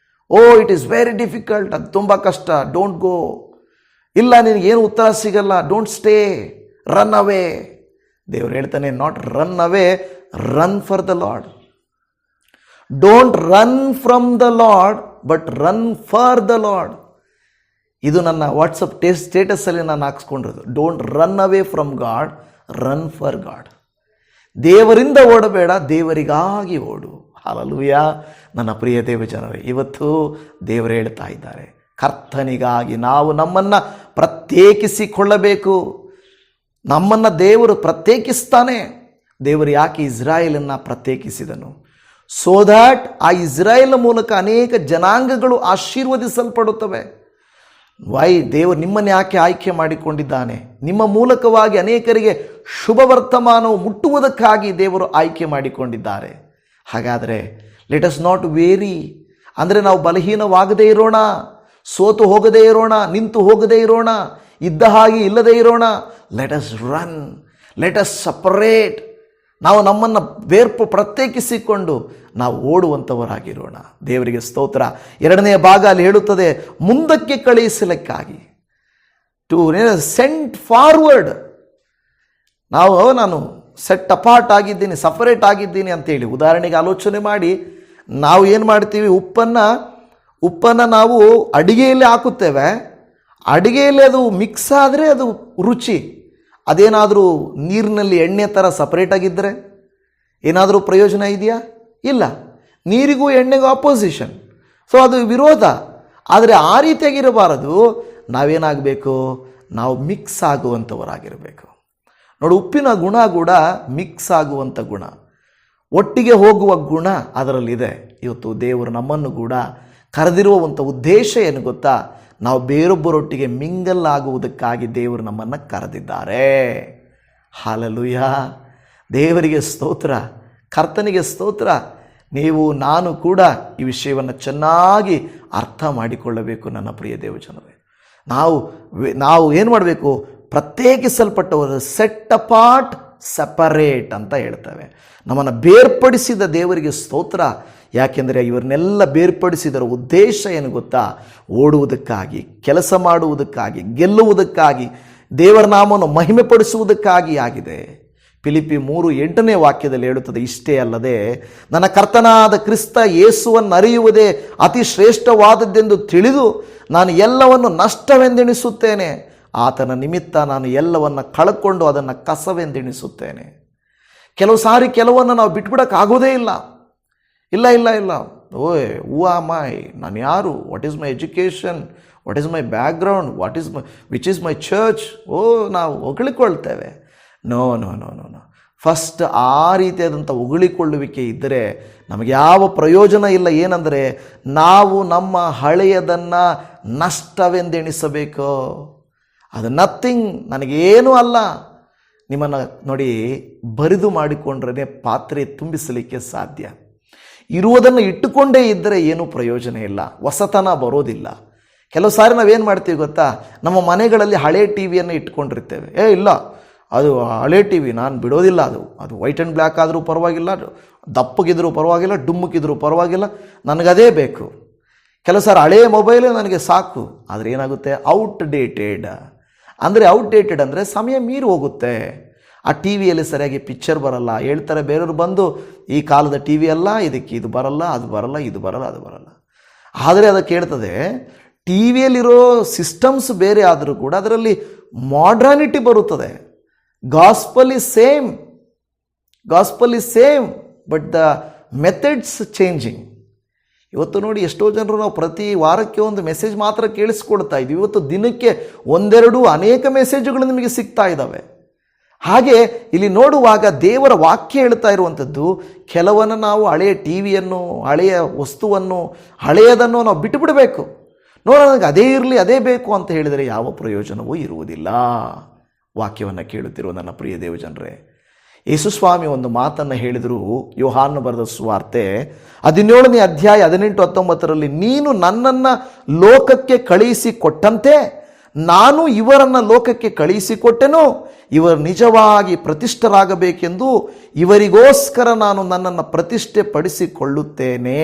It is very difficult, ಅದು ತುಂಬ ಕಷ್ಟ, ಡೋಂಟ್ ಗೋ. ಇಲ್ಲ, ನಿನಗೇನು ಉತ್ತರ ಸಿಗಲ್ಲ, ಡೋಂಟ್ ಸ್ಟೇ, ರನ್ ಅವೇ. ದೇವರು ಹೇಳ್ತಾನೆ, not run away, run for the lord. Don't run from the lord, but run for the lord. ಇದು ನನ್ನ ವಾಟ್ಸಪ್ ಸ್ಟೇಟಸಲ್ಲಿ ನಾನು ಹಾಕ್ಸ್ಕೊಂಡಿರೋದು. Don't run away from God, run for God. ದೇವರಿಂದ ಓಡಬೇಡ, ದೇವರಿಗಾಗಿ ಓಡು. ಹಲ್ಲೆಲೂಯಾ. ನನ್ನ ಪ್ರಿಯ ದೇವಜನರೇ, ಇವತ್ತು ದೇವರು ಹೇಳ್ತಾ ಇದ್ದಾರೆ, ಕರ್ತನಿಗಾಗಿ ನಾವು ನಮ್ಮನ್ನು ಪ್ರತ್ಯೇಕಿಸಿಕೊಳ್ಳಬೇಕು. ನಮ್ಮನ್ನು ದೇವರು ಪ್ರತ್ಯೇಕಿಸ್ತಾನೆ. ದೇವರು ಯಾಕೆ ಇಸ್ರಾಯೇಲನ್ನು ಪ್ರತ್ಯೇಕಿಸಿದನು? ಸೋ ದ್ಯಾಟ್ ಆ ಇಸ್ರಾಯೇಲ್ ಮೂಲಕ ಅನೇಕ ಜನಾಂಗಗಳು ಆಶೀರ್ವದಿಸಲ್ಪಡುತ್ತವೆ. ದೇವರು ನಿಮ್ಮನ್ನು ಯಾಕೆ ಆಯ್ಕೆ ಮಾಡಿಕೊಂಡಿದ್ದಾನೆ? ನಿಮ್ಮ ಮೂಲಕವಾಗಿ ಅನೇಕರಿಗೆ ಶುಭ ವರ್ತಮಾನವು ಮುಟ್ಟುವುದಕ್ಕಾಗಿ ದೇವರು ಆಯ್ಕೆ ಮಾಡಿಕೊಂಡಿದ್ದಾರೆ. ಹಾಗಾದರೆ ಲೆಟ್ ಅಸ್ ನಾಟ್ ವೇರಿ, ಅಂದರೆ ನಾವು ಬಲಹೀನವಾಗದೇ ಇರೋಣ, ಸೋತು ಹೋಗದೇ ಇರೋಣ, ನಿಂತು ಹೋಗದೇ ಇರೋಣ, ಇದ್ದ ಹಾಗೆ ಇಲ್ಲದೇ ಇರೋಣ. Let us run, let us separate. ನಾವು ನಮ್ಮನ್ನು ಪ್ರತ್ಯೇಕಿಸಿಕೊಂಡು ನಾವು ಓಡುವಂಥವರಾಗಿರೋಣ. ದೇವರಿಗೆ ಸ್ತೋತ್ರ. 2ನೇ ಭಾಗ ಅಲ್ಲಿ ಹೇಳುತ್ತದೆ, ಮುಂದಕ್ಕೆ ಕಳುಹಿಸಲಿಕ್ಕಾಗಿ, ಟು ಸೆಂಟ್ ಫಾರ್ವರ್ಡ್. ನಾನು ಸೆಟ್ ಅಪಾರ್ಟ್ ಆಗಿದ್ದೀನಿ, ಸಪರೇಟ್ ಆಗಿದ್ದೀನಿ ಅಂತೇಳಿ ಉದಾಹರಣೆಗೆ ಆಲೋಚನೆ ಮಾಡಿ, ನಾವು ಏನು ಮಾಡ್ತೀವಿ, ಉಪ್ಪನ್ನು ನಾವು ಅಡಿಗೆಯಲ್ಲಿ ಹಾಕುತ್ತೇವೆ. ಅಡಿಗೆಯಲ್ಲಿ ಅದು ಮಿಕ್ಸ್ ಆದರೆ ಅದು ರುಚಿ. ಅದೇನಾದರೂ ನೀರಿನಲ್ಲಿ ಎಣ್ಣೆ ಥರ ಸಪ್ರೇಟಾಗಿದ್ದರೆ ಏನಾದರೂ ಪ್ರಯೋಜನ ಇದೆಯಾ? ಇಲ್ಲ. ನೀರಿಗೂ ಎಣ್ಣೆಗೂ ಅಪೋಸಿಷನ್, ಸೊ ಅದು ವಿರೋಧ. ಆದರೆ ಆ ರೀತಿಯಾಗಿರಬಾರದು. ನಾವೇನಾಗಬೇಕು, ನಾವು ಮಿಕ್ಸ್ ಆಗುವಂಥವರಾಗಿರಬೇಕು. ನೋಡಿ, ಉಪ್ಪಿನ ಗುಣ ಕೂಡ ಮಿಕ್ಸ್ ಆಗುವಂಥ ಗುಣ, ಒಟ್ಟಿಗೆ ಹೋಗುವ ಗುಣ ಅದರಲ್ಲಿದೆ. ಇವತ್ತು ದೇವರು ನಮ್ಮನ್ನು ಕೂಡ ಕರೆದಿರುವಂಥ ಉದ್ದೇಶ ಏನು ಗೊತ್ತಾ? ನಾವು ಬೇರೊಬ್ಬರೊಟ್ಟಿಗೆ ಮಿಂಗಲ್ ಆಗುವುದಕ್ಕಾಗಿ ದೇವರು ನಮ್ಮನ್ನು ಕರೆದಿದ್ದಾರೆ. ಹಲ್ಲೆಲೂಯಾ. ದೇವರಿಗೆ ಸ್ತೋತ್ರ, ಕರ್ತನಿಗೆ ಸ್ತೋತ್ರ. ನೀವು ನಾನು ಕೂಡ ಈ ವಿಷಯವನ್ನು ಚೆನ್ನಾಗಿ ಅರ್ಥ ಮಾಡಿಕೊಳ್ಳಬೇಕು. ನನ್ನ ಪ್ರಿಯ ದೇವಜನರೇ, ನಾವು ಏನು ಮಾಡಬೇಕು? ಪ್ರತ್ಯೇಕಿಸಲ್ಪಟ್ಟವರು, ಸೆಟ್ ಅಪಾರ್ಟ್, ಸಪರೇಟ್ ಅಂತ ಹೇಳ್ತೇವೆ. ನಮ್ಮನ್ನು ಬೇರ್ಪಡಿಸಿದ ದೇವರಿಗೆ ಸ್ತೋತ್ರ. ಯಾಕೆಂದರೆ ಇವರನ್ನೆಲ್ಲ ಬೇರ್ಪಡಿಸಿದರ ಉದ್ದೇಶ ಏನು ಗೊತ್ತಾ? ಓಡುವುದಕ್ಕಾಗಿ, ಕೆಲಸ ಮಾಡುವುದಕ್ಕಾಗಿ, ಗೆಲ್ಲುವುದಕ್ಕಾಗಿ, ದೇವರ ನಾಮವನ್ನು ಮಹಿಮೆಪಡಿಸುವುದಕ್ಕಾಗಿ ಆಗಿದೆ. ಫಿಲಿಪ್ಪಿ 3:8 ವಾಕ್ಯದಲ್ಲಿ ಹೇಳುತ್ತದೆ, ಇಷ್ಟೇ ಅಲ್ಲದೆ ನನ್ನ ಕರ್ತನಾದ ಕ್ರಿಸ್ತ ಯೇಸುವನ್ನು ಅರಿಯುವುದೇ ಅತಿ ಶ್ರೇಷ್ಠವಾದದ್ದೆಂದು ತಿಳಿದು ನಾನು ಎಲ್ಲವನ್ನು ನಷ್ಟವೆಂದೆಣಿಸುತ್ತೇನೆ. ಆತನ ನಿಮಿತ್ತ ನಾನು ಎಲ್ಲವನ್ನು ಕಳ್ಕೊಂಡು ಅದನ್ನು ಕಸವೆಂದೆಣಿಸುತ್ತೇನೆ. ಕೆಲವು ಸಾರಿ ಕೆಲವನ್ನು ನಾವು ಬಿಟ್ಬಿಡೋಕ್ಕಾಗೋದೇ ಇಲ್ಲ. ಇಲ್ಲ ಇಲ್ಲ ಇಲ್ಲ ಓಯ್ ಹೂ ಆಮ್ ಐ, ನಾನು ಯಾರು, what is my education, what is my background, which is my church. ನಾವು ಹೊಗಳಿಕೊಳ್ತೇವೆ. No no no no no first ಆ ರೀತಿಯಾದಂಥ ಹೊಗಳಿಕೊಳ್ಳುವಿಕೆ ಇದ್ದರೆ ನಮಗೆ ಯಾವ ಪ್ರಯೋಜನ ಇಲ್ಲ. ಏನಂದರೆ ನಾವು ನಮ್ಮ ಹಳೆಯದನ್ನು ನಷ್ಟವೆಂದೆಣಿಸಬೇಕು. ಅದು ನಥಿಂಗ್, ನನಗೇನೂ ಅಲ್ಲ. ನಿಮ್ಮನ್ನು ನೋಡಿ, ಬರಿದು ಮಾಡಿಕೊಂಡ್ರೆ ಪಾತ್ರೆ ತುಂಬಿಸಲಿಕ್ಕೆ ಸಾಧ್ಯ. ಇರುವುದನ್ನು ಇಟ್ಟುಕೊಂಡೇ ಇದ್ದರೆ ಏನೂ ಪ್ರಯೋಜನ ಇಲ್ಲ, ಹೊಸತನ ಬರೋದಿಲ್ಲ. ಕೆಲವು ಸಾರಿ ನಾವೇನು ಮಾಡ್ತೀವಿ ಗೊತ್ತಾ, ನಮ್ಮ ಮನೆಗಳಲ್ಲಿ ಹಳೆ ಟಿ ವಿಯನ್ನು ಇಟ್ಕೊಂಡಿರ್ತೇವೆ. ಇಲ್ಲ ಅದು ಹಳೆ ಟಿ ವಿ ನಾನು ಬಿಡೋದಿಲ್ಲ, ಅದು ವೈಟ್ ಆ್ಯಂಡ್ ಬ್ಲ್ಯಾಕ್ ಆದರೂ ಪರವಾಗಿಲ್ಲ, ದಪ್ಪಗಿದ್ರೂ ಪರವಾಗಿಲ್ಲ, ಡುಮ್ಮಕ್ಕಿದ್ರೂ ಪರವಾಗಿಲ್ಲ, ನನಗದೇ ಬೇಕು. ಕೆಲವು ಸಾರಿ ಹಳೆಯ ಮೊಬೈಲೇ ನನಗೆ ಸಾಕು. ಆದರೆ ಏನಾಗುತ್ತೆ, ಔಟ್ಡೇಟೆಡ್ ಅಂದರೆ ಸಮಯ ಮೀರಿ ಹೋಗುತ್ತೆ. ಆ ಟಿ ವಿಯಲ್ಲಿ ಸರಿಯಾಗಿ ಪಿಕ್ಚರ್ ಬರಲ್ಲ. ಹೇಳ್ತಾರೆ ಬೇರೆಯವರು ಬಂದು, ಈ ಕಾಲದ ಟಿ ವಿ ಅಲ್ಲ, ಇದಕ್ಕೆ ಇದು ಬರಲ್ಲ, ಅದು ಬರಲ್ಲ, ಇದು ಬರಲ್ಲ, ಅದು ಬರಲ್ಲ. ಆದರೆ ಅದಕ್ಕೆ ಹೇಳ್ತದೆ, ಟಿ ವಿಯಲ್ಲಿರೋ ಸಿಸ್ಟಮ್ಸ್ ಬೇರೆ ಆದರೂ ಕೂಡ ಅದರಲ್ಲಿ ಮಾಡ್ರನಿಟಿ ಬರುತ್ತದೆ. Gospel is same but the methods changing. ಇವತ್ತು ನೋಡಿ, ಎಷ್ಟೋ ಜನರು ನಾವು ಪ್ರತಿ ವಾರಕ್ಕೆ ಒಂದು ಮೆಸೇಜ್ ಮಾತ್ರ ಕೇಳಿಸ್ಕೊಡ್ತಾ ಇದ್ದೀವಿ. ಇವತ್ತು ದಿನಕ್ಕೆ ಒಂದೆರಡು ಅನೇಕ ಮೆಸೇಜುಗಳು ನಿಮಗೆ ಸಿಗ್ತಾ ಇದ್ದಾವೆ. ಹಾಗೆ ಇಲ್ಲಿ ನೋಡುವಾಗ ದೇವರ ವಾಕ್ಯ ಹೇಳ್ತಾ ಇರುವಂಥದ್ದು, ಕೆಲವನ್ನು ನಾವು ಹಳೆಯ ಟಿ ವಿಯನ್ನು, ಹಳೆಯ ವಸ್ತುವನ್ನು, ಹಳೆಯದನ್ನು ನಾವು ಬಿಟ್ಟು ಬಿಡಬೇಕು. ನನಗೆ ಅದೇ ಇರಲಿ, ಅದೇ ಬೇಕು ಅಂತ ಹೇಳಿದರೆ ಯಾವ ಪ್ರಯೋಜನವೂ ಇರುವುದಿಲ್ಲ. ವಾಕ್ಯವನ್ನು ಕೇಳುತ್ತಿರುವ ನನ್ನ ಪ್ರಿಯ ದೇವಜನರೇ, ಯೇಸುಸ್ವಾಮಿ ಒಂದು ಮಾತನ್ನು ಹೇಳಿದರು. ಯೋಹಾನ ಬರೆದ ಸುವಾರ್ತೆ 17ನೇ ಅಧ್ಯಾಯ 18-19ರಲ್ಲಿ, ನೀನು ನನ್ನನ್ನು ಲೋಕಕ್ಕೆ ಕಳುಹಿಸಿಕೊಟ್ಟಂತೆ ನಾನು ಇವರನ್ನು ಲೋಕಕ್ಕೆ ಕಳುಹಿಸಿಕೊಟ್ಟೆನು. ಇವರು ನಿಜವಾಗಿ ಪ್ರತಿಷ್ಠರಾಗಬೇಕೆಂದು ಇವರಿಗೋಸ್ಕರ ನಾನು ನನ್ನನ್ನು ಪ್ರತಿಷ್ಠೆ ಪಡಿಸಿಕೊಳ್ಳುತ್ತೇನೆ.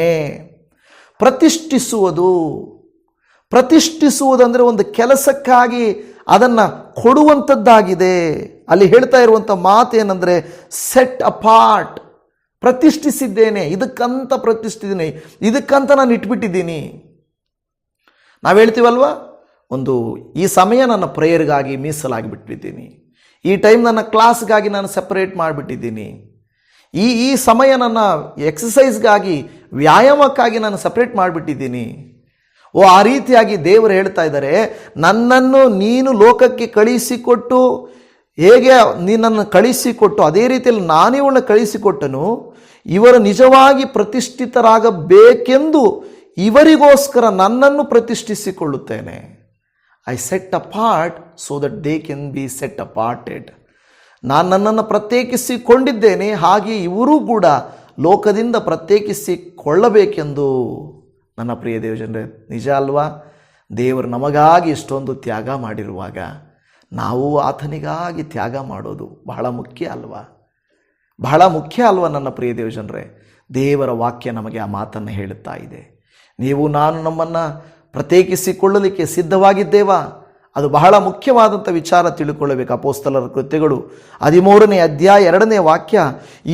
ಪ್ರತಿಷ್ಠಿಸುವುದಂದರೆ ಒಂದು ಕೆಲಸಕ್ಕಾಗಿ ಅದನ್ನು ಕೊಡುವಂಥದ್ದಾಗಿದೆ. ಅಲ್ಲಿ ಹೇಳ್ತಾ ಇರುವಂಥ ಮಾತೇನೆಂದರೆ ಸೆಟ್ ಅಪಾರ್ಟ್. ಪ್ರತಿಷ್ಠಿಸಿದ್ದೇನೆ, ಇದಕ್ಕಂತ ಪ್ರತಿಷ್ಠಿದ್ದೀನಿ, ಇದಕ್ಕಂತ ನಾನು ಇಟ್ಬಿಟ್ಟಿದ್ದೀನಿ. ನಾವು ಹೇಳ್ತೀವಲ್ವ, ಈ ಸಮಯ ನನ್ನ ಪ್ರೇಯರ್ಗಾಗಿ ಮೀಸಲಾಗಿಬಿಟ್ಟಿದ್ದೀನಿ, ಈ ಟೈಮ್ ನನ್ನ ಕ್ಲಾಸ್ಗಾಗಿ ನಾನು ಸೆಪರೇಟ್ ಮಾಡಿಬಿಟ್ಟಿದ್ದೀನಿ, ಈ ಸಮಯ ನನ್ನ ಎಕ್ಸಸೈಸ್ಗಾಗಿ, ವ್ಯಾಯಾಮಕ್ಕಾಗಿ ನಾನು ಸಪ್ರೇಟ್ ಮಾಡಿಬಿಟ್ಟಿದ್ದೀನಿ. ಆ ರೀತಿಯಾಗಿ ದೇವರು ಹೇಳ್ತಾ ಇದ್ದಾರೆ, ನನ್ನನ್ನು ನೀನು ಲೋಕಕ್ಕೆ ಕಳಿಸಿಕೊಟ್ಟು, ಹೇಗೆ ನೀನನ್ನು ಕಳಿಸಿಕೊಟ್ಟು ಅದೇ ರೀತಿಯಲ್ಲಿ ನಾನಿವಳನ್ನು ಕಳಿಸಿಕೊಟ್ಟನು. ಇವರು ನಿಜವಾಗಿ ಪ್ರತಿಷ್ಠಿತರಾಗಬೇಕೆಂದು ಇವರಿಗೋಸ್ಕರ ನನ್ನನ್ನು ಪ್ರತಿಷ್ಠಿಸಿಕೊಳ್ಳುತ್ತೇನೆ. I set apart so that they can be set aparted. ನಾನು ನನ್ನನ್ನು ಪ್ರತ್ಯೇಕಿಸಿಕೊಂಡಿದ್ದೇನೆ, ಹಾಗೆ ಇವರೂ ಕೂಡ ಲೋಕದಿಂದ ಪ್ರತ್ಯೇಕಿಸಿಕೊಳ್ಳಬೇಕೆಂದು. ನನ್ನ ಪ್ರಿಯ ದೇವಜನರೇ, ನಿಜ ಅಲ್ವಾ? ದೇವರು ನಮಗಾಗಿ ಇಷ್ಟೊಂದು ತ್ಯಾಗ ಮಾಡಿರುವಾಗ ನಾವು ಆತನಿಗಾಗಿ ತ್ಯಾಗ ಮಾಡೋದು ಬಹಳ ಮುಖ್ಯ ಅಲ್ವಾ? ಬಹಳ ಮುಖ್ಯ ಅಲ್ವಾ ನನ್ನ ಪ್ರಿಯ ದೇವಜನರೇ? ದೇವರ ವಾಕ್ಯ ನಮಗೆ ಆ ಮಾತನ್ನು ಹೇಳುತ್ತಾ ಇದೆ. ನೀವು ನಾನು ನಮ್ಮನ್ನು ಪ್ರತ್ಯೇಕಿಸಿಕೊಳ್ಳಲಿಕ್ಕೆ ಸಿದ್ಧವಾಗಿದ್ದೇವಾ? ಅದು ಬಹಳ ಮುಖ್ಯವಾದಂಥ ವಿಚಾರ ತಿಳ್ಕೊಳ್ಳಬೇಕು. ಅಪೊಸ್ತಲರ ಕೃತ್ಯಗಳು 13ನೇ ಅಧ್ಯಾಯ 2ನೇ ವಾಕ್ಯ,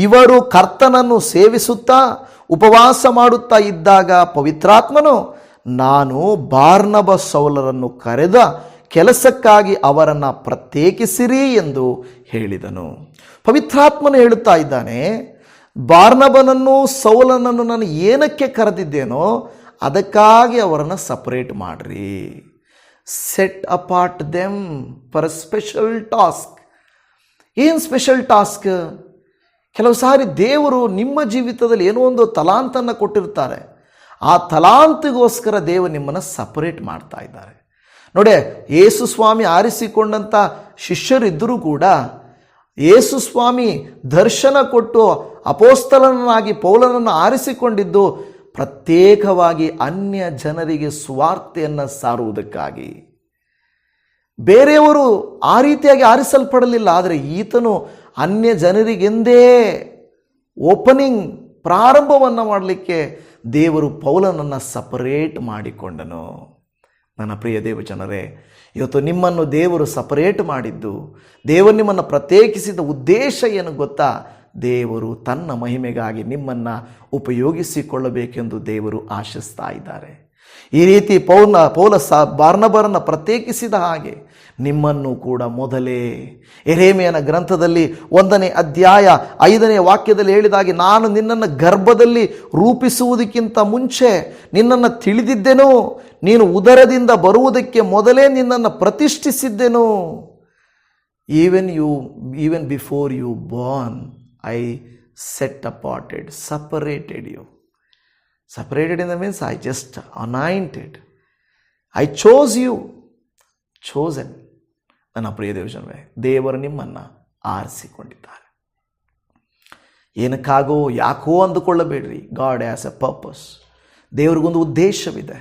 ಇವರು ಕರ್ತನನ್ನು ಸೇವಿಸುತ್ತಾ ಉಪವಾಸ ಮಾಡುತ್ತಾ ಇದ್ದಾಗ ಪವಿತ್ರಾತ್ಮನು, ನಾನು ಬಾರ್ನಬ ಸೌಲರನ್ನು ಕರೆದ ಕೆಲಸಕ್ಕಾಗಿ ಅವರನ್ನು ಪ್ರತ್ಯೇಕಿಸಿರಿ ಎಂದು ಹೇಳಿದನು. ಪವಿತ್ರಾತ್ಮನು ಹೇಳುತ್ತಾ ಇದ್ದಾನೆ, ಬಾರ್ನಬನನ್ನು ಸೌಲನನ್ನು ನಾನು ಏನಕ್ಕೆ ಕರೆದಿದ್ದೇನೋ ಅದಕ್ಕಾಗಿ ಅವರನ್ನು ಸಪರೇಟ್ ಮಾಡಿರಿ. Set apart them for a special task. ಏನು ಸ್ಪೆಷಲ್ ಟಾಸ್ಕ್? ಕೆಲವು ಸಾರಿ ದೇವರು ನಿಮ್ಮ ಜೀವಿತದಲ್ಲಿ ಏನೋ ಒಂದು ತಲಾಂತನ್ನು ಕೊಟ್ಟಿರ್ತಾರೆ. ಆ ತಲಾಂತಿಗೋಸ್ಕರ ದೇವರು ನಿಮ್ಮನ್ನು ಸಪರೇಟ್ ಮಾಡ್ತಾ ಇದ್ದಾರೆ. ನೋಡಿ, ಯೇಸು ಸ್ವಾಮಿ ಆರಿಸಿಕೊಂಡಂಥ ಶಿಷ್ಯರಿದ್ದರೂ ಕೂಡ ಯೇಸು ಸ್ವಾಮಿ ದರ್ಶನ ಕೊಟ್ಟು ಅಪೊಸ್ತಲನಾಗಿ ಪೌಲನನ್ನು ಆರಿಸಿಕೊಂಡಿದ್ದು ಪ್ರತ್ಯೇಕವಾಗಿ ಅನ್ಯ ಜನರಿಗೆ ಸುವಾರ್ತೆಯನ್ನು ಸಾರುವುದಕ್ಕಾಗಿ. ಬೇರೆಯವರು ಆ ರೀತಿಯಾಗಿ ಆರಿಸಲ್ಪಡಲಿಲ್ಲ. ಆದರೆ ಈತನು ಅನ್ಯ ಜನರಿಗೆಂದೇ ಪ್ರಾರಂಭವನ್ನು ಮಾಡಲಿಕ್ಕೆ ದೇವರು ಪೌಲನನ್ನು ಸಪರೇಟ್ ಮಾಡಿಕೊಂಡನು. ನನ್ನ ಪ್ರಿಯ ದೇವಜನರೇ, ಇವತ್ತು ನಿಮ್ಮನ್ನು ದೇವರು ಸಪರೇಟ್ ಮಾಡಿದ್ದು, ದೇವರು ನಿಮ್ಮನ್ನು ಪ್ರತ್ಯೇಕಿಸಿದ ಉದ್ದೇಶ ಏನು ಗೊತ್ತಾ? ದೇವರು ತನ್ನ ಮಹಿಮೆಗಾಗಿ ನಿಮ್ಮನ್ನು ಉಪಯೋಗಿಸಿಕೊಳ್ಳಬೇಕೆಂದು ದೇವರು ಆಶಿಸ್ತಾ ಇದ್ದಾರೆ. ಈ ರೀತಿ ಪೌಲ ಬಾರ್ನಬರನ್ನು ಪ್ರತ್ಯೇಕಿಸಿದ ಹಾಗೆ ನಿಮ್ಮನ್ನು ಕೂಡ ಮೊದಲೇ ಯೆರೆಮೀಯನ ಗ್ರಂಥದಲ್ಲಿ 1ನೇ ಅಧ್ಯಾಯ 5ನೇ ವಾಕ್ಯದಲ್ಲಿ ಹೇಳಿದಾಗೆ, ನಾನು ನಿನ್ನನ್ನು ಗರ್ಭದಲ್ಲಿ ರೂಪಿಸುವುದಕ್ಕಿಂತ ಮುಂಚೆ ನಿನ್ನನ್ನು ತಿಳಿದಿದ್ದೆನು, ನೀನು ಉದರದಿಂದ ಬರುವುದಕ್ಕೆ ಮೊದಲೇ ನಿನ್ನನ್ನು ಪ್ರತಿಷ್ಠಿಸಿದ್ದೆನು. Even before you born I set aparted, separated you. Separated in the means I just anointed. I chose you. Chosen. ನನ್ನ ಪ್ರಿಯ ದೇವಜನರೇ, ದೇವರು ನಿಮ್ಮನ್ನು ಆರಿಸಿಕೊಂಡಿದ್ದಾರೆ. ಏನಕ್ಕಾಗೋ ಯಾಕೋ ಅಂದುಕೊಳ್ಳಬೇಡ್ರಿ. God has a purpose. ದೇವರಿಗೊಂದು ಉದ್ದೇಶವಿದೆ.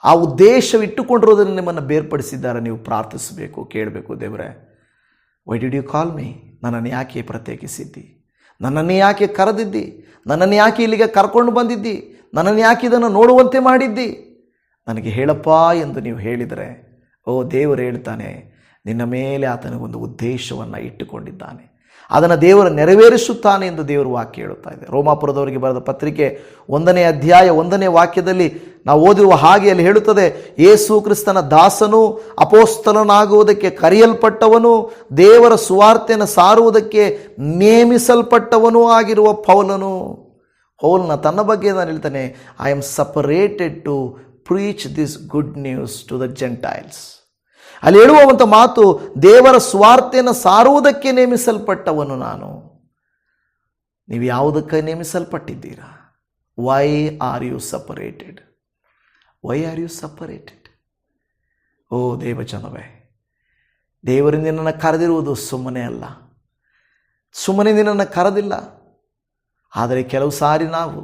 ಆ ಉದ್ದೇಶವಿಟ್ಟುಕೊಂಡಿರೋದನ್ನು ನಿಮ್ಮನ್ನು ಬೇರ್ಪಡಿಸಿದ್ದಾರೆ. ನೀವು ಪ್ರಾರ್ಥಿಸಬೇಕು, ಕೇಳಬೇಕು. ದೇವರೇ, why did you call me? ನನ್ನನ್ನು ಯಾಕೆ ಪ್ರತ್ಯೇಕಿಸಿದ್ದಿ? ನನ್ನನ್ನು ಯಾಕೆ ಕರೆದಿದ್ದಿ? ನನ್ನನ್ನು ಯಾಕೆ ಇಲ್ಲಿಗೆ ಕರ್ಕೊಂಡು ಬಂದಿದ್ದಿ? ನನ್ನನ್ನು ಯಾಕೆ ಇದನ್ನು ನೋಡುವಂತೆ ಮಾಡಿದ್ದಿ? ನನಗೆ ಹೇಳಪ್ಪ ಎಂದು ನೀವು ಹೇಳಿದರೆ, ಓ ದೇವರು ಹೇಳ್ತಾನೆ, ನಿನ್ನ ಮೇಲೆ ಆತನಿಗೊಂದು ಉದ್ದೇಶವನ್ನು ಇಟ್ಟುಕೊಂಡಿದ್ದಾನೆ, ಅದನ್ನು ದೇವರು ನೆರವೇರಿಸುತ್ತಾನೆ ಎಂದು ದೇವರು ವಾಕ್ಯ ಹೇಳುತ್ತಾ ಇದೆ. ರೋಮಾಪುರದವರಿಗೆ ಬರೆದ ಪತ್ರಿಕೆ 1ನೇ ಅಧ್ಯಾಯ 1ನೇ ವಾಕ್ಯದಲ್ಲಿ ನಾವು ಓದಿರುವ ಹಾಗೆ ಅಲ್ಲಿ ಹೇಳುತ್ತದೆ, ಯೇಸು ಕ್ರಿಸ್ತನ ದಾಸನು, ಅಪೋಸ್ತಲನಾಗುವುದಕ್ಕೆ ಕರೆಯಲ್ಪಟ್ಟವನು, ದೇವರ ಸುವಾರ್ತೆಯನ್ನು ಸಾರುವುದಕ್ಕೆ ನೇಮಿಸಲ್ಪಟ್ಟವನೂ ಆಗಿರುವ ಪೌಲನು ತನ್ನ ಬಗ್ಗೆ ನಾನು ಹೇಳ್ತಾನೆ, I am separated to preach this good news to the Gentiles. ಅಲ್ಲಿ ಹೇಳುವಂಥ ಮಾತು, ದೇವರ ಸ್ವಾರ್ಥೆಯನ್ನು ಸಾರುವುದಕ್ಕೆ ನೇಮಿಸಲ್ಪಟ್ಟವನು ನಾನು. ನೀವು ಯಾವುದಕ್ಕೆ ನೇಮಿಸಲ್ಪಟ್ಟಿದ್ದೀರಾ? Why are you separated? Why are you separated? ಓ ದೇವಜನವೇ, ದೇವರು ನಿನ್ನನ್ನು ಕರೆದಿರುವುದು ಸುಮ್ಮನೆ ಅಲ್ಲ. ಸುಮ್ಮನೆ ನಿನ್ನನ್ನು ಕರೆದಿಲ್ಲ. ಆದರೆ ಕೆಲವು ಸಾರಿ ನಾವು